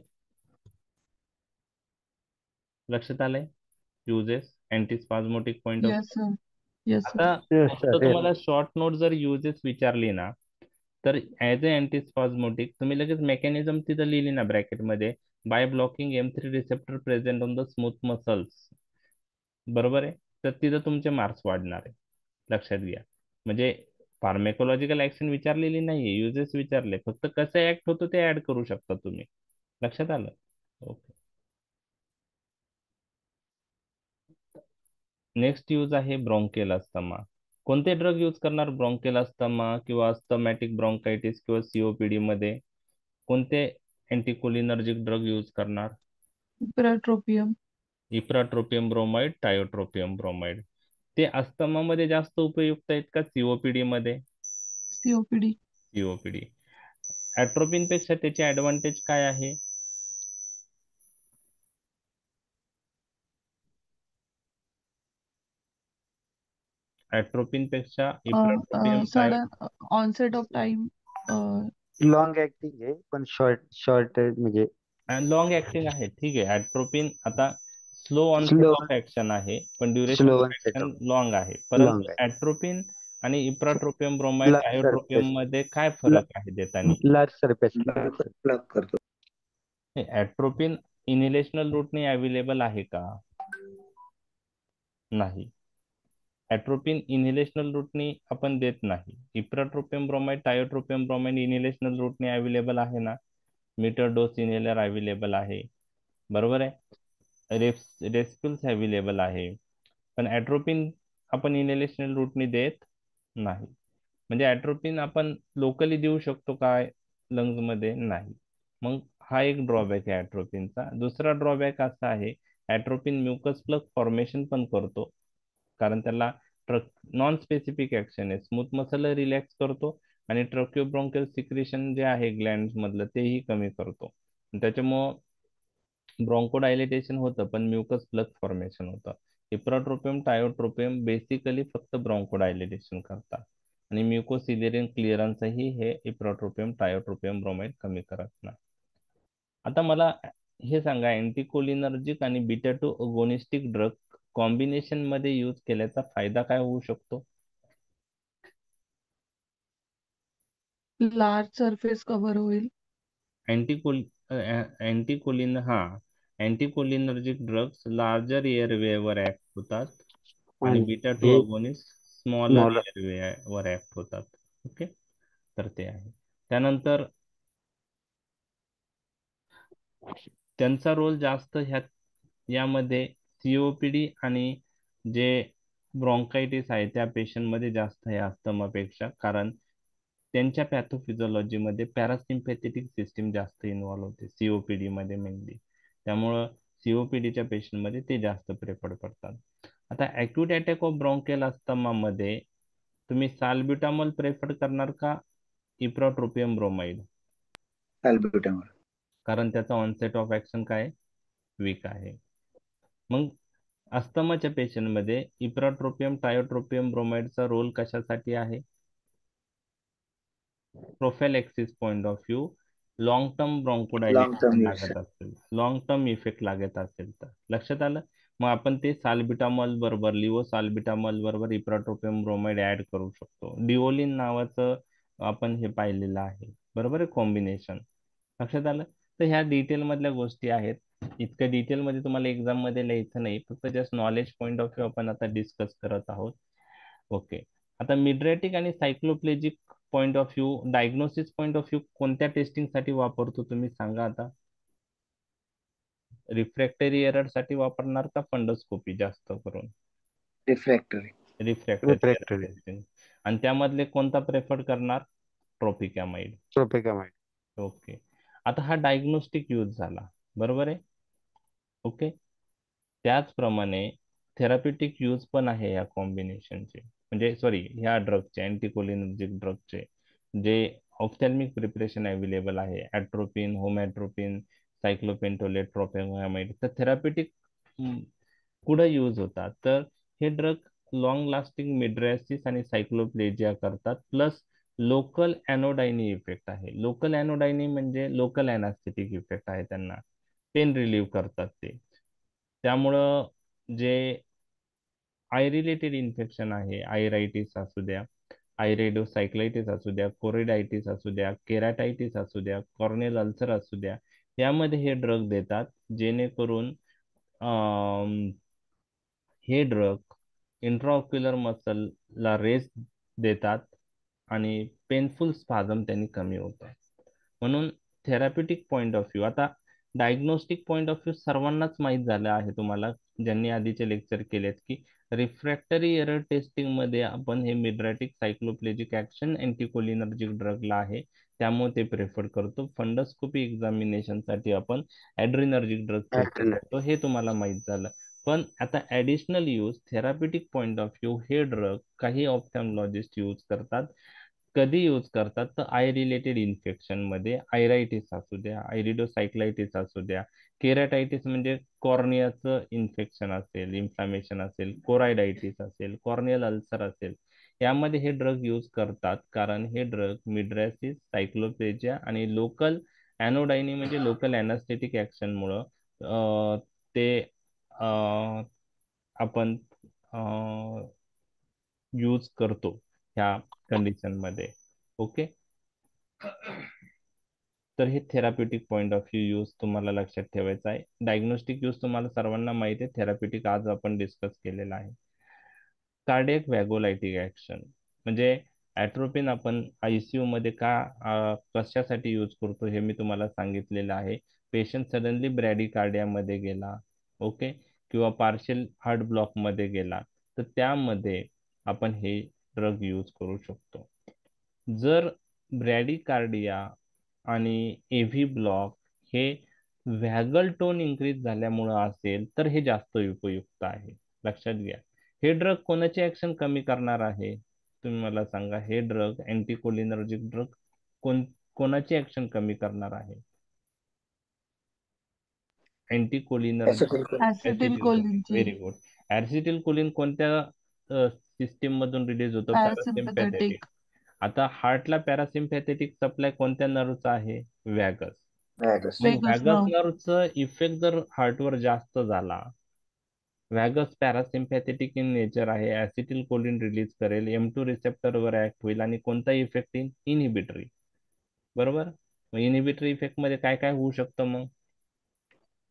लक्षात आलंय uses antispasmodic point of yes sir. Yes sir. आता Yes, फक्त sir. Yes. तुम्हाला शॉर्ट नोट जर युजेस विचारली ना, तर ॲज अ अँटीस्पाझमोटिक तुम्ही लगेच मेकॅनिझम तिथं लिहिली ना ब्रॅकेटमध्ये, by blocking M3 receptor present on the smooth muscles, बरोबर आहे, तर तिथं तुमचे मार्क्स वाढणार आहे. लक्षात घ्या. म्हणजे फार्मेकोलॉजिकल ऍक्शन विचारलेली नाहीये, युजेस विचारले, फक्त कसं ऍक्ट होतं ते ऍड करू शकता तुम्ही. लक्षात आलं. ओके. नेक्स्ट यूज आहे ब्रॉन्कियल अस्थमा. कोणते ड्रग यूज करणार ब्रॉन्कियल अस्थमा किंवा अस्थमॅटिक ब्रॉन्कायटिस किंवा COPD मध्ये? कोणते अँटीकोलिनर्जिक ड्रग यूज करणार? Ipratropium. Ipratropium bromide, tiotropium bromide. ते अस्थमा मध्ये जास्त उपयुक्त आहेत का COPD मध्ये? COPD. COPD. ॲट्रोपिन पेक्षा त्याचे ऍडव्हान्टेज काय आहे? ॲट्रोपिन पेक्षा ipratropium sudden onset of time. Long acting आहे पण शॉर्ट म्हणजे लॉंग ऍक्टिंग आहे, ठीक आहे. ॲट्रोपिन आता slow onset slow of action आहे, पण duration slow of onset action of long आहे. परंतु लॉंग आहे. ॲट्रोपिन आणि ipratropium bromide, large tiotropium surface मध्ये काय फरक आहे देतानी? लार्ज सरफेस ब्लॉक करतो. ॲट्रोपिन इनहेलेशनल रूटने अवेलेबल आहे का? नाही. ॲट्रोपिन इनहेलेशनल रूटने आपण देत नाही. Ipratropium bromide, tiotropium bromide inhalational रूटने अवेलेबल आहे ना, मीटर डोस इनहेलर अवेलेबल आहे, बरोबर आहे, रेस्क्युल्स अवेलेबल आहे. पण ॲट्रोपिन आपण इनहेलेशनल रूटने देत नाही. म्हणजे ॲट्रोपिन आपण लोकली देऊ शकतो काय लंग्स मध्ये? नाही. मग हा एक ड्रॉबॅक आहे ॲट्रोपिनचा. दुसरा ड्रॉबॅक असा आहे, ॲट्रोपिन म्युकस प्लग फॉर्मेशन पण करतो, कारण त्याला नॉन स्पेसिफिक ऍक्शन आहे, स्मूथ मसल रिलॅक्स करतो आणि ट्रक्योब्रोंकियल सिक्रेशन जे आहे ग्लँड्स मधलं तेही कमी करतो. त्याच्यामुळं ब्रॉन्कोडायलिटेशन होतं पण म्युकस प्लग फॉर्मेशन होतं. इप्राट्रोपियम, टायोट्रोपियम बेसिकली फक्त ब्रॉन्कोडायलिटेशन करतात आणि म्युकोसिलेरियन क्लिअरन्सही हे इप्राट्रोपियम, टायोट्रोपियम ब्रोमाइड कमी करत नाही. आता मला हे सांगा, अँटीकोलिनर्जिक आणि बीटा 2 अगोनिस्टिक ड्रग कॉम्बिनेशन मध्ये यूज केल्याचा फायदा काय होऊ शकतो? लार्ज सरफेस कव्हर होईल. अँटीकोलिन, हा, अँटीकोलिनर्जिक ड्रग्स लार्जर एअरवेवर ऍक्ट होतात आणि आणि बीटा टू हे अगोनिस्ट स्मॉलर स्मॉलर एअरवेवर ऍक्ट होतात. ओके, तर ते आहे. त्यानंतर त्यांचा रोल जास्त यामध्ये सीओपीडी आणि जे ब्रॉन्कायटिस आहे त्या पेशंटमध्ये जास्त आहे अस्थमापेक्षा, कारण त्यांच्या पॅथोफिजिओलॉजीमध्ये पॅरासिम्पॅथेटिक सिस्टीम जास्त इन्व्हॉल्व होते सीओपीडी मध्ये मेनली. त्यामुळं सीओपीडीच्या पेशंटमध्ये ते जास्त प्रेफर करतात. आता ॲक्यूट अटॅक ऑफ ब्रॉन्कियल अस्थमामध्ये तुम्ही साल्ब्युटामॉल प्रेफर करणार का इप्रॉट्रोपियम ब्रोमाइड? साल्ब्युटामॉल. कारण त्याचा ऑनसेट ऑफ ऍक्शन काय वीक आहे. मग अस्थमाच्या पेशंटमध्ये इप्राट्रोपियम टायोट्रोपियम ब्रोमाइडचा रोल कशासाठी आहे? Prophylaxis point of view, long term long bronchodilation term use. लागत असेल, लॉंग टर्म इफेक्ट लागत असेल तर. लक्षात आलं? मग आपण ते साल्बिटामॉल बरोबर, लिओ साल्बिटामॉल बरोबर इप्राट्रोपियम ब्रोमाइड ऍड करू शकतो. डिओलिन नावाचं आपण हे पाहिलेलं आहे, बरोबर आहे, कॉम्बिनेशन. लक्षात आलं? तर ह्या डिटेल मधल्या गोष्टी आहेत. इतकं डिटेल मध्ये तुम्हाला एक्झाम मध्ये लिहायचं नाही, फक्त just knowledge point of view आपण आता डिस्कस करत आहोत. ओके, आता मिड्रॅटिक आणि cycloplegic point of view, diagnosis point of view कोणत्या टेस्टिंग साठी वापरतो तुम्ही सांगा आता? रिफ्रॅक्टरी एरर साठी वापरणार का फंडोस्कोपी जास्त करून? रिफ्रॅक्टरी. रिफ्रॅक्टरी एरर रिफ्रॅक्टरी टेस्टिंग. आणि त्यामधले कोणता प्रेफर करणार? ट्रोपिकॅमाइड. ट्रोपिकामाइड. ओके, आता हा डायग्नोस्टिक यूज झाला, बरोबर आहे. ओके, त्याचप्रमाणे थेराप्युटिक यूज पण आहे या कॉम्बिनेशनचे, म्हणजे सॉरी ह्या ड्रगचे, अँटीकोलिनर्जिक ड्रगचे जे ऑप्थॅल्मिक प्रिपरेशन अवेलेबल आहे, ॲट्रोपिन, होमॅट्रोपिन, सायक्लोपेंटोलेट, ट्रोपेमाइड. तर थेराप्युटिक कुठं यूज होतात? तर हे ड्रग लॉंग लास्टिंग मिड्रॅसिस आणि सायक्लोप्लेजिया करतात, प्लस लोकल अॅनोडायनी इफेक्ट आहे. लोकल अॅनोडायनी म्हणजे लोकल अॅनास्थेटिक इफेक्ट आहे, त्यांना पेन रिलीव्ह करतात ते. त्यामुळं जे आय रिलेटेड इन्फेक्शन आहे, आयरायटिस असू द्या, आयरेडोसायक्लायटिस असू द्या, कोरिडायटिस असू द्या, केराटायटिस असू द्या, कॉर्नियल अल्सर असू द्या, यामध्ये हे ड्रग देतात, जेणेकरून हे ड्रग इंट्राऑक्युलर मसलला रेस्ट देतात आणि पेनफुल स्पाझम त्यांनी कमी होतं. म्हणून थेराप्युटिक पॉइंट ऑफ व्ह्यू, आता डायग्नोस्टिक पॉइंट ऑफ व्ह्यू सर्वांनाच माहीत झालं आहे तुम्हाला ज्यांनी आधीचे लेक्चर केलेत, की रिफ्रॅक्टरी एरर टेस्टिंग मध्ये आपण हे मिड्रॅटिक सायक्लोप्लेजिक ऍक्शन अँटीकोलिनर्जिक ड्रगला आहे, त्यामुळे ते प्रेफर करतो. फंडोस्कोपी एक्झामिनेशन साठी आपण ॲड्रिनर्जिक ड्रग प्रेफर करतो, हे तुम्हाला माहीत झालं. पण आता additional use, therapeutic point of view, हे ड्रग काही ऑप्थॅल्मॉलॉजिस्ट यूज करतात. कधी यूज करतात? तर आय रिलेटेड इन्फेक्शन मध्ये, आयरायटिस असू द्या, आयरिडोसायक्लायटिस असू द्या, केराटायटिस म्हणजे कॉर्नियाचं इन्फेक्शन असेल, इन्फ्लामेशन असेल, कोरायडायटिस असेल, कॉर्नियल अल्सर असेल, यामध्ये हे ड्रग यूज करतात. कारण हे ड्रग मिड्रॅसिस, सायक्लोप्लेजिया आणि लोकल अॅनोडायनी म्हणजे लोकल अॅनास्थेटिक ऍक्शनमुळं ते आपण यूज करतो ह्या कंडिशन मध्ये. ओके, तर हे therapeutic point of view use तुम्हाला लक्षात ठेवायचा आहे. डायग्नोस्टिक यूज तुम्हाला सर्वांना माहिती आहे, थेराप्युटिक आज आपण डिस्कस केलेला आहे. कार्डियक व्हॅगोलायटिक ऍक्शन म्हणजे ॲट्रोपिन आपण आयसीयू मध्ये कशासाठी यूज करतो हे मी तुम्हाला सांगितलेलं आहे. पेशंट सडनली ब्रॅडिकार्डियामध्ये गेला, ओके, किंवा पार्शियल हार्ट ब्लॉक मध्ये गेला, तर त्यामध्ये आपण हे ड्रग यूज करू शकतो. जर ब्रॅडिकार्डिया आणि एव्ही ब्लॉक हे व्हॅगल टोन इन्क्रीज झाल्यामुळं असेल तर हे जास्त उपयुक्त आहे. लक्षात घ्या. हे ड्रग कोणाची ऍक्शन कमी करणार आहे? तुम्ही मला सांगा, हे ड्रग अँटीकोलिनर्जिक ड्रग कोणाची ऍक्शन कमी करणार आहे? अँटीकोलिनर्जिक ऍसिटिल कोलिनची. Very good. ऍसिटिल कोलिन कोणत्या सिस्टीम मधून रिलीज होतं? पॅरासिम्पॅथेटिक. पॅरासिम्पॅथेटिक. आता हार्टला पॅरासिम्पॅथेटिक सप्लाय कोणत्या नर्वचा आहे? व्हॅगस. व्हॅगस. मग वेगस व्हॅगस नर्व. नर्वचा इफेक्ट जर हार्टवर जास्त झाला, व्हॅगस पॅरासिम्पॅथेटिक इन नेचर आहे, ऍसिटिल कोलिन रिलीज करेल, M2 रिसेप्टरवर ऍक्ट होईल आणि कोणता इफेक्ट येईल? इनहिबिटरी. बरोबर. मग इनहिबिटरी इफेक्ट मध्ये काय काय होऊ शकतं? मग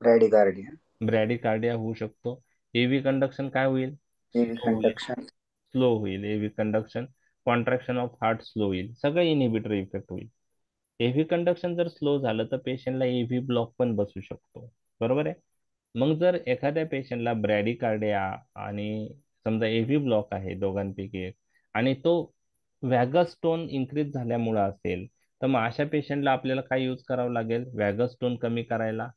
ब्रॅडिकार्डिया. ब्रॅडिकार्डिया होऊ शकतो. एव्ही कंडक्शन काय होईल? एव्ही स्लो होईल. कंडक्शन. स्लो होईल AV conduction. Contraction of heart slow होईल. सगळं इनहिबिटरी इफेक्ट होईल. एव्ही कंडक्शन जर स्लो झालं तर पेशंटला एव्ही ब्लॉक पण बसू शकतो. बरोबर आहे. मग जर एखाद्या पेशंटला ब्रॅडिकार्डिया आणि समजा एव्ही ब्लॉक आहे दोघांपैकी एक, आणि तो वॅगस टोन इन्क्रीज झाल्यामुळे असेल, तर मग अशा पेशंटला आपल्याला काय यूज करावं लागेल वॅगस टोन कमी करायला?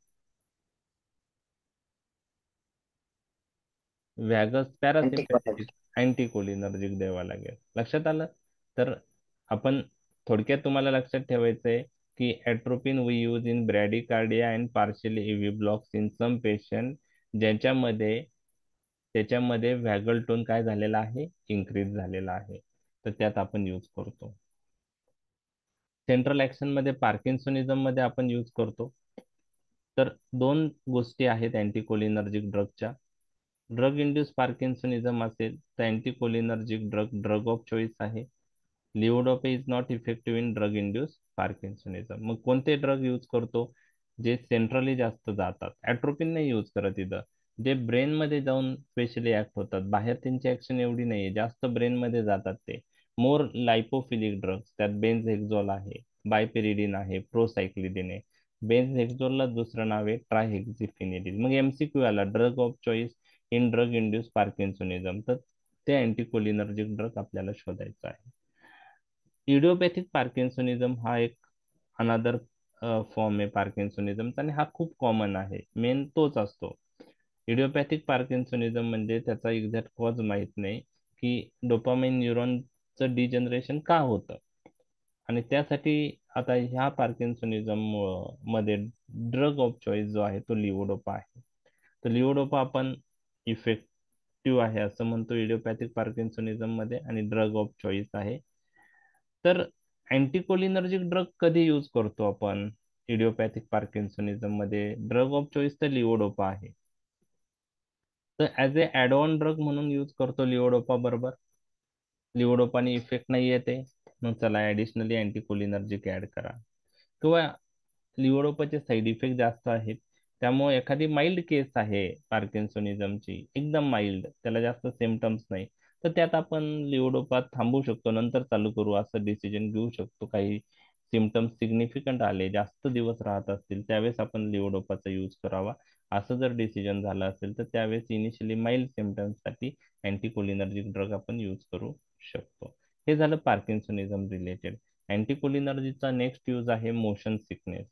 वॅगस पॅरासिम्पॅथेटिक अँटीकोलिनर्जिक द्यावा लागेल. लक्षात आलं? तर आपण थोडक्यात तुम्हाला लक्षात ठेवायचंय की atropine we use in bradycardia and partially AV blocks in some patient ज्याच्यामध्ये त्याच्यामध्ये व्हॅगल टोन काय झालेला आहे? इन्क्रीज झालेला आहे. तर त्यात आपण यूज करतो. सेंट्रल ऍक्शन मध्ये पार्किन्सोनिझम मध्ये आपण यूज करतो. तर दोन गोष्टी आहेत अँटीकोलिनर्जिक ड्रगच्या. ड्रग इंड्यूस पार्किन्सोनिझम असेल तर अँटीकोलिनर्जिक ड्रग ऑफ चॉईस आहे. Levodopa is not effective in drug induce parkinsonism. मग कोणते ड्रग यूज करतो? जे सेंट्रली जास्त जातात. ॲट्रोपिन नाही यूज करत इथं. जे ब्रेन मध्ये जाऊन स्पेशली ऍक्ट होतात. बाहेर त्यांची ऍक्शन एवढी नाहीये, जास्त ब्रेन मध्ये जातात ते. मोर लाइपोफिलिक ड्रग्स, त्यात बेन्झहेक्झोल आहे, बायपेरिडिन आहे, प्रोसायक्लिडिन आहे. बेन्झहेक्झोलला दुसरं नाव आहे ट्रायहेक्झिफिनिडिन. मग एमसीक्यू आला drug of choice in drug induce parkinsonism, तर ते अँटीकोलिनर्जिक ड्रग आपल्याला शोधायचा आहे. इडिओपॅथिक पार्किन्सोनिझम हा एक अनादर फॉर्म आहे पार्किन्सोनिझमचा, आणि हा खूप कॉमन आहे. मेन तोच असतो. इडिओपॅथिक पार्किन्सोनिझम म्हणजे त्याचा एक्झॅक्ट कॉज माहित नाही की डोपामाइन न्यूरॉनचं डिजनरेशन का होतं, आणि त्यासाठी आता ह्या पार्किन्सोनिझम मध्ये ड्रग ऑफ चॉईस जो आहे तो लिओडोपा आहे. तर लिओडोपा आपण इफेक्टिव्ह आहे असं म्हणतो इडिओपॅथिक पार्किन्सोनिझम मध्ये, आणि ड्रग ऑफ चॉईस आहे. तर अँटीकोलिनर्जिक ड्रग कधी यूज करतो आपण इडिओपॅथिक पार्किन्सोनिझम मध्ये? ड्रग ऑफ चॉईस तर लिओडोपा आहे, तर as a add on drug म्हणून यूज करतो लिओडोपा बरोबर. लिओडोपाने इफेक्ट नाही येते, मग चला ऍडिशनली अँटीकोलिनर्जिक ऍड करा. किंवा लिओडोपाचे साईड इफेक्ट जास्त आहेत, त्यामुळे एखादी माइल्ड केस आहे पार्किन्सोनिझमची, एकदम माइल्ड, त्याला जास्त सिमटम्स नाही, तर त्यात आपण लिओडोपा थांबवू शकतो, नंतर चालू करू असं डिसिजन घेऊ शकतो. काही सिमटम्स सिग्निफिकंट आले, जास्त दिवस राहत असतील, त्यावेळेस आपण लिओडोपाचा यूज करावा. असं जर डिसिजन झालं असेल तर त्यावेळेस इनिशियली माइल्ड सिमटम्ससाठी अँटीकोलिनर्जिक ड्रग आपण यूज करू शकतो. हे झालं पार्किन्सोनिझम रिलेटेड. अँटीकोलिनर्जिकचा नेक्स्ट यूज आहे मोशन सिकनेस.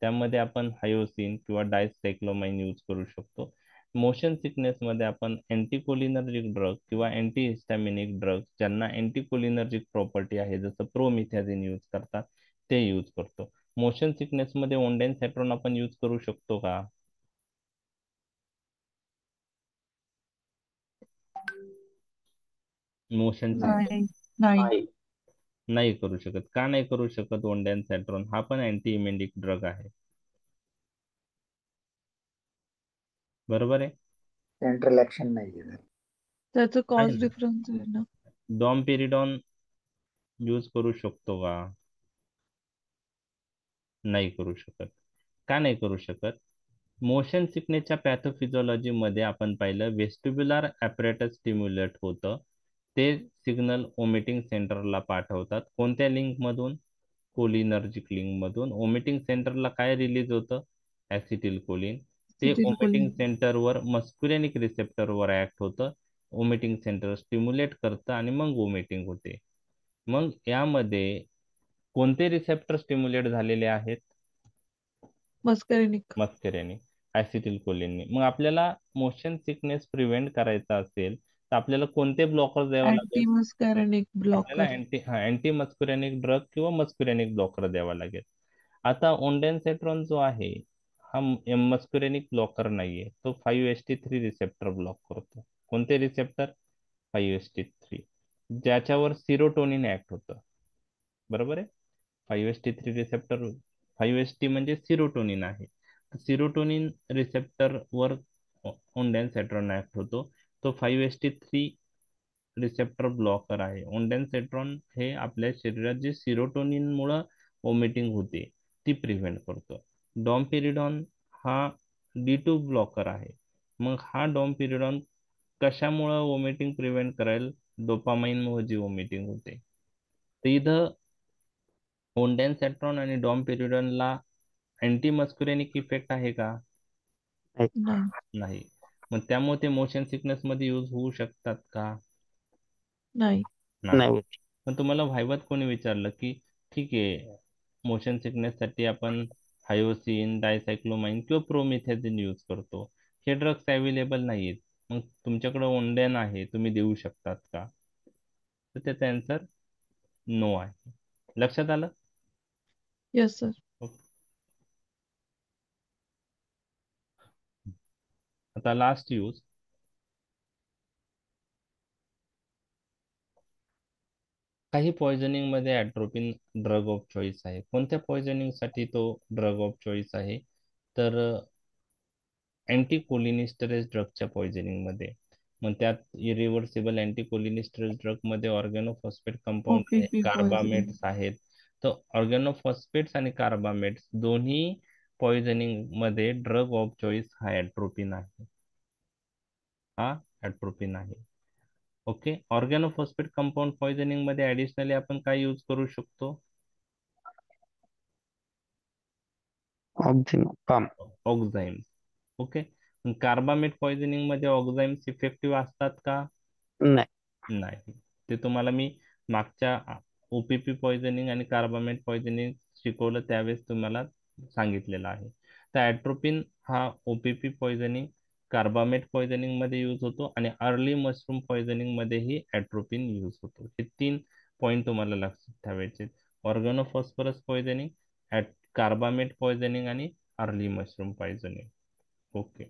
त्यामध्ये आपण हायोसिन किंवा डायसायक्लोमाइन यूज करू शकतो. मोशन सिकनेस मध्ये आपण अँटीकोलिनर्जिक ड्रग किंवा अँटीहिस्टॅमिनिक ड्रग ज्यांना अँटीकोलिनर्जिक प्रॉपर्टी आहे, जसं प्रोमिथॅझिन यूज करतात, ते यूज करतो. मोशन सिकनेस मध्ये ओंडेनसॅट्रोन आपण यूज करू शकतो का? मोशन नाही नाही नाही. नाही करू शकत. का नाही करू शकत? ओंडेनसॅट्रोन हा पण अँटी इमेटिक ड्रग आहे, बरोबर आहे. सेंट्रल ऍक्शन नाहीये. त्याचं आहे कॉज ना. डिफरन्स आहे ना. डॉमपेरिडॉन यूज करू शकतो का? नाही करू शकत. का नाही करू शकत? मोशन सिकनेसच्या पॅथोफिजिओलॉजी मध्ये आपण पाहिलं वेस्टिब्युलर ॲपरेटस स्टिम्युलेट होतं, ते सिग्नल ओमिटिंग सेंटरला पाठवतात. कोणत्या लिंक मधून? कोलिनर्जिक लिंक मधून. ओमिटिंग सेंटरला काय रिलीज होतं? ऍसिटिल कोलिन. ते सिटिल ओमिटिंग कोलिन. सेंटरवर मस्क्युरेनिक रिसेप्टरवर ऍक्ट होतं, ओमिटिंग सेंटर स्टिम्युलेट करतं आणि मग ओमिटिंग होते. मग यामध्ये कोणते रिसेप्टर स्टिम्युलेट झालेले आहेत? मस्करिनिक. मस्करेनिक, ऍसिटिल कोलिनने. मग आपल्याला मोशन सिकनेस प्रिव्हेंट करायचा असेल तर आपल्याला कोणते ब्लॉकर द्यावा लागेल? अँटी मस्कॅरेनिक आपल्याला ब्लॉकर. अँटी मस्कुरेनिक ड्रग किंवा मस्कुरेनिक ब्लॉकर द्यावा लागेल. आता ओंडेनसेट्रॉन जो आहे हा मस्कुरेनिक ब्लॉकर नाहीये, तो 5HT3 रिसेप्टर ब्लॉक करतो. कोणते रिसेप्टर? 5HT3, ज्याच्यावर सिरोटोनिन ऍक्ट होतं, बरोबर आहे. 5HT3 रिसेप्टर, 5HT म्हणजे सिरोटोनिन आहे. सिरोटोनिन रिसेप्टर वर ओंडेनसेट्रॉन ऍक्ट होतो. तो 5HT3 रिसेप्टर ब्लॉकर आहे. ओंडेनसेट्रॉन हे आपल्या शरीरात जे सिरोटोनिन मुळे ओमिटिंग होते ती प्रिव्हेंट करतो. डॉमपेरिडॉन हा D2 ब्लॉकर आहे. मग हा डॉम्पिरिडॉन कशामुळं वॉमिटिंग प्रिव्हेंट करेल? डोपामाइन मुळे जी वॉमिटिंग होते. तर इथं ओंडॅनसॅट्रॉन आणि डॉम्पिरिडॉनला अँटी मस्कुरेनिक इफेक्ट आहे का? नाही. नाही. मग त्यामुळे ते मोशन सिकनेस मध्ये यूज होऊ शकतात का? नाही. नाही. नाही. पण तुम्हाला व्हायवात कोणी विचारलं की ठीक आहे, मोशन सिकनेस साठी आपण हायोसिन, डायसायक्लोमाइन किंवा प्रोमिथॅझिन यूज करतो, हे ड्रग्स अवेलेबल नाहीत, मग तुमच्याकडे ओंडेन आहे, तुम्ही देऊ शकतात का? तर त्याचा आन्सर नो आहे. लक्षात आलं? Yes sir. आता लास्ट यूज, काही पॉइझनिंग मध्ये ॲट्रोपिन ड्रग ऑफ चॉईस आहे. कोणत्या पॉइझनिंग साठी तो ड्रग ऑफ चॉईस आहे? तर अँटीकोलिनिस्टरेज ड्रगच्या पॉइझनिंग मध्ये. मग त्यात इरिव्हर्सिबल अँटीकोलिनिस्टरेज ड्रग मध्ये ऑर्गॅनोफॉस्फेट कंपाऊंड आहे, OPP पॉइझनिंग. कार्बामेट्स आहेत. तर ऑर्गॅनोफॉस्फेट्स आणि कार्बामेट्स दोन्ही पॉइझनिंग मध्ये ड्रग ऑफ चॉईस हा ॲट्रोपिन आहे. हा ॲट्रोपिन आहे. ओके. ऑर्गॅनोफॉस्फेट कंपाऊंड पॉइझनिंग मध्ये ऍडिशनली आपण काय यूज करू शकतो? ऑक्झिनोपाम. ऑक्झाईम्स. ओके. कार्बामेट पॉइझनिंग मध्ये ऑक्झाईम्स इफेक्टिव्ह असतात का? नाही. नाही. ते तुम्हाला मी मागच्या ओपीपी पॉइझनिंग आणि कार्बामेट पॉइझनिंग शिकवलं त्यावेळेस तुम्हाला सांगितलेलं आहे. तर ॲट्रोपिन हा ओपीपी पॉइझनिंग, कार्बामेट पॉइझनिंग मध्ये यूज होतो आणि अर्ली मशरूम पॉइझनिंग मध्येही ॲट्रोपिन यूज होतो. हे 3 पॉइंट तुम्हाला लक्षात ठेवायचे. ऑर्गॅनोफॉस्फरस पॉइझनिंग, कार्बामेट पॉइझनिंग आणि अर्ली मशरूम पॉइझनिंग. ओके.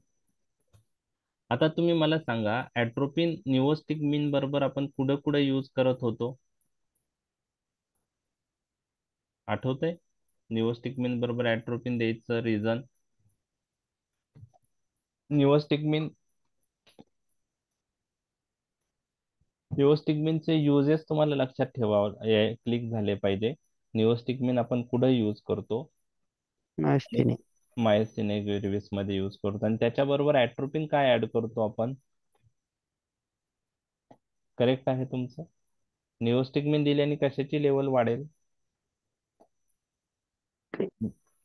आता तुम्ही मला सांगा, ॲट्रोपिन निओस्टिकमिन बरोबर आपण कुठं कुठं यूज करत होतो? आठवतंय? निओस्टिकमिन बरोबर ॲट्रोपिन द्यायचं रिझन? निओस्टिकमिन निओस्टिकमिनचे युजेस तुम्हाला लक्षात ठेवावं, क्लिक झाले पाहिजे. निओस्टिकमिन आपण कुठं यूज करतो? मायस्थेनिया. मायस्थेनिया ग्रेव्हिस मध्ये यूज करतो. आणि त्याच्याबरोबर ॲट्रोपिन काय ऍड करतो आपण? करेक्ट आहे तुमचं. निओस्टिकमिन दिल्याने कशाची लेवल वाढेल?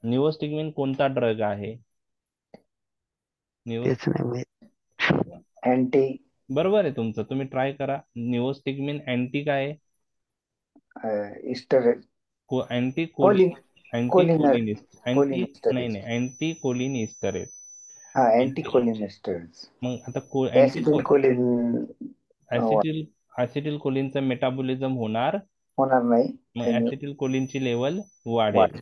निओस्टिकमिन कोणता ड्रग आहे? निओ तेच नाही माहित. अँटी बरोबर आहे तुमचं. तुम्ही ट्राय करा. निओस्टिकमिन अँटी काय आहे? इस्टर अँटी कोलिन अँटी कोलिनर कोलिनिस्ट, अँटी नाही कोलिनिस्टरेज. नाही, अँटी कोलिनिस्टरेज. हा, अँटी कोलिनिस्टरेज. मग आता anti acetylcholine acetyl acetyl कोलिनचं मेटाबॉलिझम होणार, होणार नाही. मग त्याने ऍसिटिल कोलिनची लेवल वाढेल. वाढ.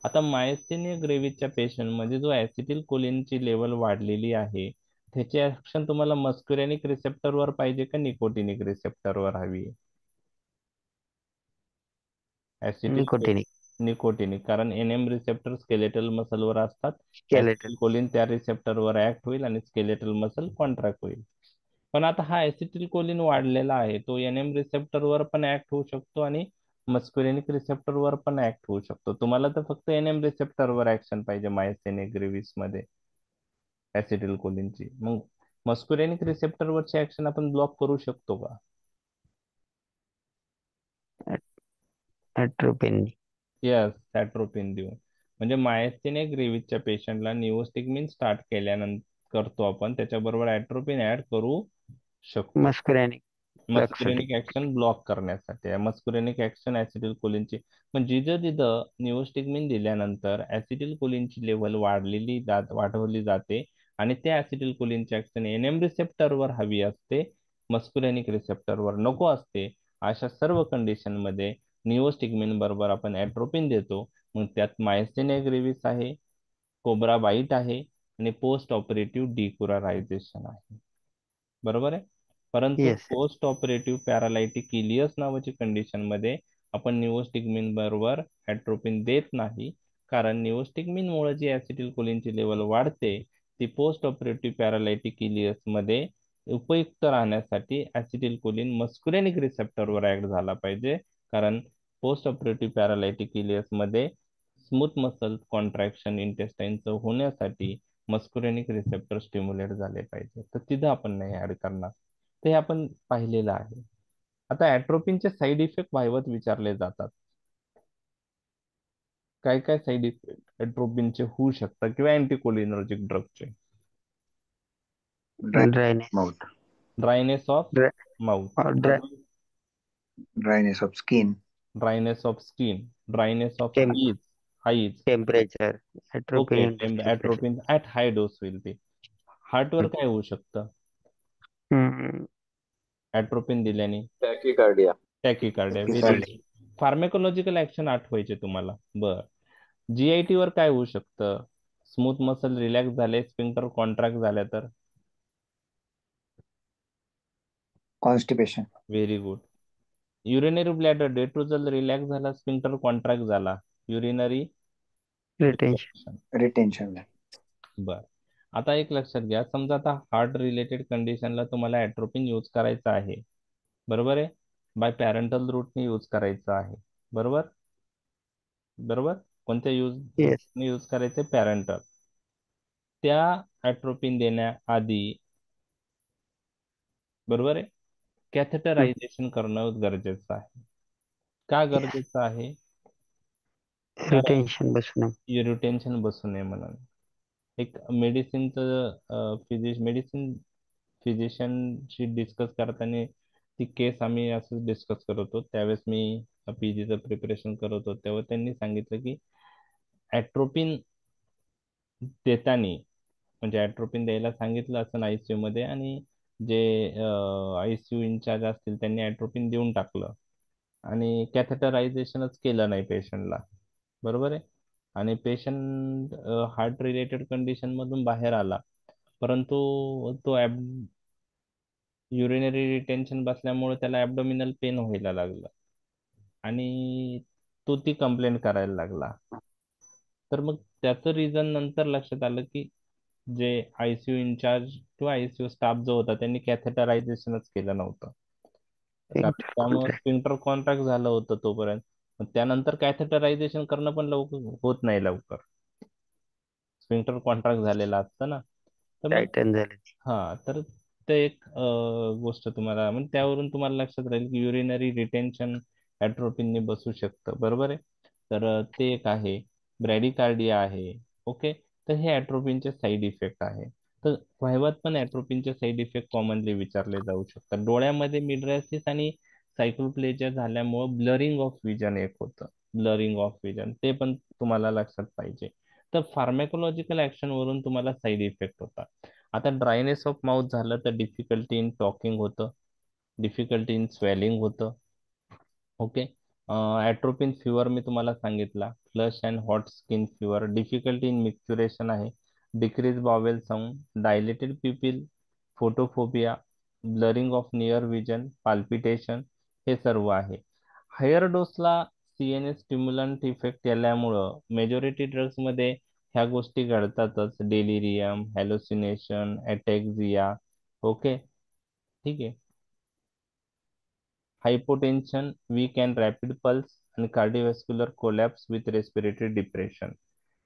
आता मायस्थेनिया ग्रेव्हिसच्या पेशंट मध्ये जो ऍसिटिल कोलिनची लेवल वाढलेली आहे, त्याची ऍक्शन तुम्हाला मस्क्युरेनिक रिसेप्टरवर पाहिजे का निकोटिनिक रिसेप्टरवर हवी? ऍसिटिल निकोटिनिक. निकोटिनिक, कारण एनएम रिसेप्टर स्केलेटल मसलवर असतात. स्केलेटल. ऍसिटिल कोलिन त्या रिसेप्टरवर ऍक्ट होईल आणि स्केलेटल मसल कॉन्ट्रॅक्ट होईल. पण आता हा ऍसिटिल कोलिन वाढलेला आहे, तो एनएम रिसेप्टरवर पण ऍक्ट होऊ शकतो आणि मस्क्युरेनिक रिसेप्टरवर पण ऍक्ट होऊ शकतो. तुम्हाला तर फक्त एनएम रिसेप्टरवर ऍक्शन पाहिजे मायस्थेनिया ग्रेव्हिस मध्ये ऍसिटिल कोलिनची. मग मस्क्युरेनिक रिसेप्टरवरची ऍक्शन आपण ब्लॉक करू शकतो का? ॲट्रोपिन. यस, ॲट्रोपिन देऊन. म्हणजे मायस्थेनिया ग्रेव्हिसच्या पेशंटला निओस्टिकमिन स्टार्ट केल्यानंतर करतो आपण, त्याच्याबरोबर ॲट्रोपिन ऍड करू शकतो मस्कुरेनिक ड्रगसाठी. मस्कुरेनिक ऍक्शन ब्लॉक करण्यासाठी. मस्कुरेनिक ऍक्शन ऍसिटिल कोलिनची, पण जिथं जिथं निओस्टिकमिन दिल्यानंतर ऍसिटिल कोलिनची लेवल वाढवली जाते आणि त्या ऍसिटिल कोलिनची ऍक्शन एनएम रिसेप्टरवर हवी असते, मस्कुरेनिक रिसेप्टरवर नको असते. अशा सर्व कंडिशन मध्ये निओस्टिकमिन बरोबर आपण ॲट्रोपिन देतो. मग त्यात मायस्थेनिया ग्रेव्हिस आहे, कोब्रा बाईट आहे आणि पोस्ट ऑपरेटिव्ह डिक्युरायझेशन आहे. बरोबर आहे. परंतु येस. पोस्ट ऑपरेटिव्ह पॅरालायटिक इलियस नावाची कंडिशन मध्ये आपण निओस्टिकमिन बरोबर ॲट्रोपिन देत नाही, कारण निओस्टिकमिन मुळे जी ऍसिटिल कोलिनची लेवल वाढते, ती पोस्ट ऑपरेटिव्ह पॅरालायटिक इलियस मध्ये उपयुक्त राहण्यासाठी ऍसिटिल कोलिन मस्कुरेनिक रिसेप्टरवर ऍक्ट झाला पाहिजे. कारण पोस्ट ऑपरेटिव्ह पॅरालायटिक इलियस मध्ये स्मूथ मसल कॉन्ट्रॅक्शन इंटेस्टाईनचं होण्यासाठी मस्कुरेनिक रिसेप्टर स्टिम्युलेट झाले पाहिजे, तर तिथं आपण नाही ऍड करणार. ते आपण पाहिलेलं आहे. आता ऍट्रोपिनचे साईड इफेक्ट व्हायवत विचारले जातात. काय काय साईड इफेक्ट ऍट्रोपिनचे होऊ शकतात किंवा अँटीकोलिनर्जिक ड्रगचे? Dryness Mouth. Dryness of mouth, dry Dryness of skin. Dryness of skin, dryness of eyes, eyes. Temperature okay, atropine temperature. Atropine at high dose होईल ते. हार्टवर काय होऊ शकतं ऍट्रोपिन दिल्याने? Tachycardia. Tachycardia. Very Tachycardia. Good. Pharmacological action आठवायचे तुम्हाला. बर. जीआयटी वर काय होऊ शकतं? स्मूथ मसल रिलॅक्स झाले, स्पिंक्टर कॉन्ट्रॅक्ट झाल्या तर? Constipation. Very good. Urinary bladder detrusor relax झाला, स्पिंक्टर कॉन्ट्रॅक्ट झाला, युरिनरी रिटेन्शन. Retention. बर. आता एक लक्षात घ्या, समजा आता हार्ट रिलेटेड कंडिशनला तुम्हाला ॲट्रोपिन यूज करायचं आहे, बरोबर आहे, बाय पॅरेंटल रूटने यूज करायचं आहे, बरोबर बरोबर. कोणत्या येस. यूज करायचे? पॅरेंटल. त्या ॲट्रोपिन देण्याआधी, बरोबर आहे, कॅथेटरायझेशन करणं गरजेचं आहे. का गरजेचं आहे? रिटेन्शन बसणं. रिटेन्शन बसू नये म्हणून. एक मेडिसिन फिजिशियनशी डिस्कस करताना ती केस आम्ही असं डिस्कस करत होतो, त्यावेळेस मी पीजीचं प्रिपरेशन करत होतो, तेव्हा त्यांनी सांगितलं की ॲट्रोपिन देताना, म्हणजे ॲट्रोपिन द्यायला सांगितलं असं आयसीयू मध्ये, आणि जे आयसीयू इन्चार्ज असतील त्यांनी ॲट्रोपिन देऊन टाकलं आणि कॅथेटरायझेशनच केलं नाही पेशंटला, बरोबर आहे, आणि पेशंट हार्ट रिलेटेड कंडिशन मधून बाहेर आला, परंतु तो युरिनरी रिटेन्शन बसल्यामुळे त्याला ॲब्डोमिनल पेन व्हायला लागलं आणि तो ती कंप्लेंट करायला लागला. तर मग त्याचं रिझन नंतर लक्षात आलं की जे आयसीयू इन्चार्ज किंवा आयसीयू स्टाफ जो होता त्यांनी कॅथेटरायझेशनच केलं नव्हतं, कारण त्यामुळे स्पिंक्टर कॉन्ट्रॅक्ट झालं होतं तोपर्यंत. मग त्यानंतर कॅथेटरायझेशन करणं पण लवकर होत नाही, लवकर स्पिंक्टर कॉन्ट्रॅक्ट झालेला असतं ना. तर मग टायटन झाले. हा, तर ते एक गोष्ट तुम्हाला, म्हणजे त्यावरून तुम्हाला लक्षात राहील की युरिनरी रिटेन्शन ॲट्रोपिनने बसू शकतं, बरोबर आहे. तर ते एक आहे. ब्रॅडिकार्डिया आहे. ओके. तर हे ॲट्रोपिनचे साईड इफेक्ट आहे. तर व्हायवात पण ॲट्रोपिनचे साईड इफेक्ट कॉमनली विचारले जाऊ शकतात. डोळ्यामध्ये मिडरायसिस आणि सायक्लोप्लेजिया झाल्यामुळं ब्लरिंग ऑफ विजन एक होतं, ब्लरिंग ऑफ विजन, ते पण तुम्हाला लक्षात पाहिजे. तर फार्मॅकोलॉजिकल ऍक्शन वरून तुम्हाला साईड इफेक्ट होतात. आता ड्रायनेस ऑफ माउथ झालं तर डिफिकल्टी इन टॉकिंग होतं, डिफिकल्टी इन स्वेलिंग होतं. ओके. ॲट्रोपिन फिवर मी तुम्हाला सांगितला, flush and hot skin fever, difficulty in micturition आहे, decrease bowel sound, dilated pupil, photophobia, blurring of near vision, palpitation, हे सर्व आहे. हायर डोसला सीएनएस स्टिम्युलंट इफेक्ट आल्यामुळं मेजॉरिटी ड्रग्समध्ये ह्या गोष्टी घडतातच, डेलिरियम, हॅलोसिनेशन, अटॅक्झिया. ओके, ठीक आहे. Hypotension, weak and rapid pulse आणि cardiovascular collapse with respiratory depression,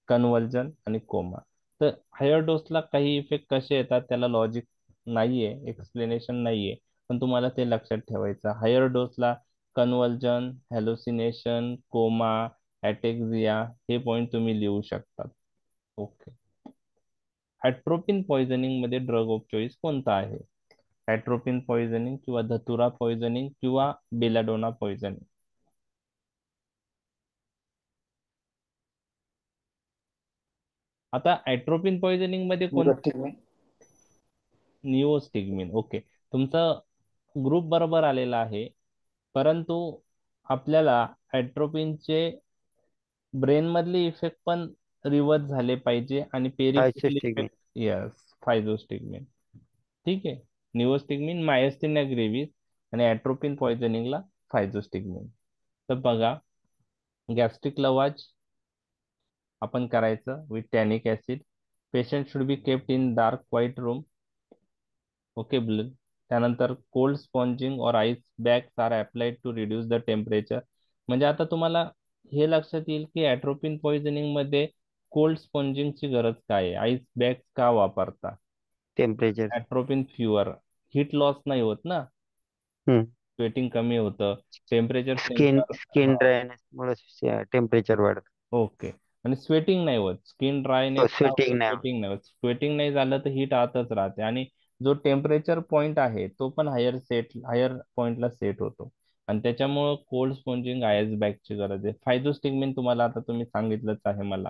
कन्व्हल्जन आणि कोमा. तर हायर डोसला काही इफेक्ट कसे येतात त्याला लॉजिक नाहीये, एक्सप्लेनेशन नाहीये, पण तुम्हाला ते लक्षात ठेवायचं. हायर डोसला कन्व्हल्जन, हॅलोसिनेशन, कोमा, अटॅक्झिया हे पॉइंट तुम्ही लिहू शकतात. ओके. ॲट्रोपिन पॉइझनिंग मध्ये ड्रग ऑफ चॉईस कोणता आहे? ॲट्रोपिन पॉइझनिंग किंवा धतुरा पॉइझनिंग किंवा बेलाडोना पॉइझनिंग? आता ॲट्रोपिन पॉइझनिंग मध्ये कोणतं? Neurostigmine. निओस्टिग्मिन. ओके, तुमचा ग्रुप बरोबर आलेला आहे, परंतु आपल्याला ॲट्रोपिनचे ब्रेन मधले इफेक्ट पण रिव्हर्स झाले पाहिजे आणि पेरिफेरल Isostigmine. इफेक्ट. यस, फायझोस्टिग्मिन. ठीक आहे. निओस्टिग्मिन मायस्थेनिया ग्रेव्हिस आणि ॲट्रोपिन पॉइझनिंगला फायझोस्टिग्मिन. तर बघा, गॅस्ट्रिक लवाज आपण करायचं with tannic acid. Patient should be kept in dark white room. Okay. त्यानंतर कोल्ड स्पॉन्जिंग और ice bags are applied to reduce the temperature. म्हणजे आता तुम्हाला हे लक्षात येईल की ॲट्रोपिन पॉइझनिंग मध्ये कोल्ड स्पॉन्जिंगची गरज काय आहे? आईस बॅग का वापरता? Temperature. Atropine fever, heat loss नाही होत ना, स्वेटिंग कमी होतं, टेम्परेचर सेन्सर. स्किन ड्रायनेस मुळे टेम्परेचर वाढत. ओके. आणि स्वेटिंग नाही होत, स्किन ड्रायनेस का होतं? स्वेटिंग नाही होत. स्वेटिंग नाही होत. स्वेटिंग नाही झालं तर हीट आतच राहते आणि जो टेम्परेचर पॉइंट आहे तो पण हायर पॉइंटला सेट होतो आणि त्याच्यामुळं कोल्ड स्पॉन्जिंग आयस बॅगची गरज आहे. फायझोस्टिग्मिन तुम्हाला आता तुम्ही सांगितलंच आहे मला.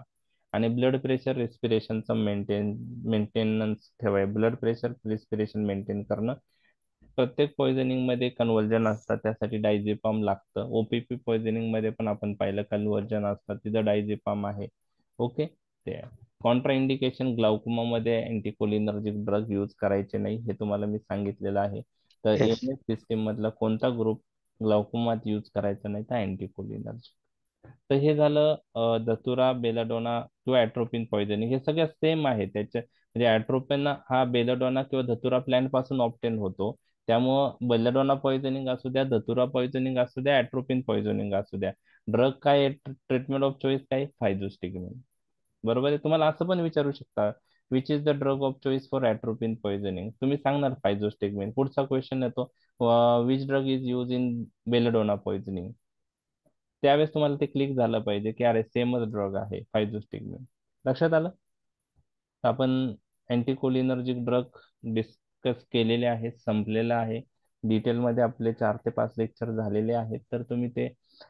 आणि ब्लड प्रेशर रेस्पिरेशनचं मेंटेनन्स ठेवाय, ब्लड प्रेशर रेस्पिरेशन मेंटेन करणं. प्रत्येक पॉइझनिंग मध्ये कन्व्हर्जन असतात, त्यासाठी डायझेपाम लागतं. ओपीपी पॉइझनिंग मध्ये पण आपण पाहिलं कन्व्हर्जन असतात, तिथं डायझेपाम आहे. ओके. ते कॉन्ट्रा इंडिकेशन ग्लाउकोमा मध्ये अँटीकोलिनर्जिक ड्रग यूज करायचे नाही, हे तुम्हाला मी सांगितलेलं आहे. तर Yes. एएनएस सिस्टीम मधला कोणता ग्रुप ग्लाउकोमात यूज करायचा नाही तर अँटीकोलिनर्जिक. तर हे झालं दतुरा, बेलाडोना किंवा ॲट्रोपिन पॉइझनिंग. हे सगळ्या सेम आहे. त्याच्या म्हणजे ॲट्रोपिन हा बेलाडोना किंवा धतुरा प्लांट पासून ऑप्टेन होतो. त्यामुळं बेलाडोना पॉइझनिंग असू द्या, धतुरा पॉइझनिंग असू द्या, ॲट्रोपिन पॉइझनिंग असू द्या, ड्रग काय, ट्रीटमेंट ऑफ चॉईस काय, फायझोस्टिग्मिन. बरोबर आहे. तुम्हाला असं पण विचारू शकता, which is the drug of choice for atropine poisoning, तुम्ही सांगणार फायझोस्टिग्मिन. पुढचा क्वेश्चन येतो, which drug is use in belladonna poisoning. त्यावेळेस तुम्हाला ते क्लिक झालं पाहिजे की अरे सेमच ड्रग आहे फायझोस्टिग्मिन. लक्षात आलं? तर आपण अँटीकोलिनर्जिक ड्रग डिस्कस केलेले आहेत, संपलेलं आहे. डिटेलमध्ये आपले 4 ते 5 लेक्चर झालेले आहेत, तर तुम्ही ते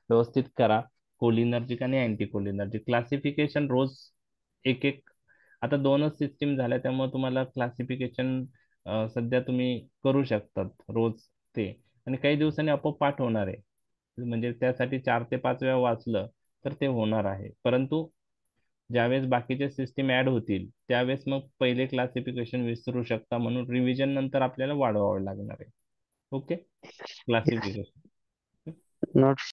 व्यवस्थित करा. कोलिनर्जिक आणि अँटीकोलिनर्जिक क्लासिफिकेशन रोज एक एक, आता 2च सिस्टीम झाल्या त्यामुळे तुम्हाला क्लासिफिकेशन सध्या तुम्ही करू शकतात रोज ते, आणि काही दिवसांनी आपोआप पाठ होणार आहे. म्हणजे त्यासाठी 4 ते 5 वेळा वाचलं तर ते होणार आहे. परंतु ज्यावेळेस बाकीचे सिस्टीम ऍड होतील त्यावेळेस मग पहिले क्लासिफिकेशन विसरू शकता, म्हणून रिव्हिजन नंतर आपल्याला वाढवावं लागणार आहे. ओके. Yes. क्लासिफिकेशन. Notes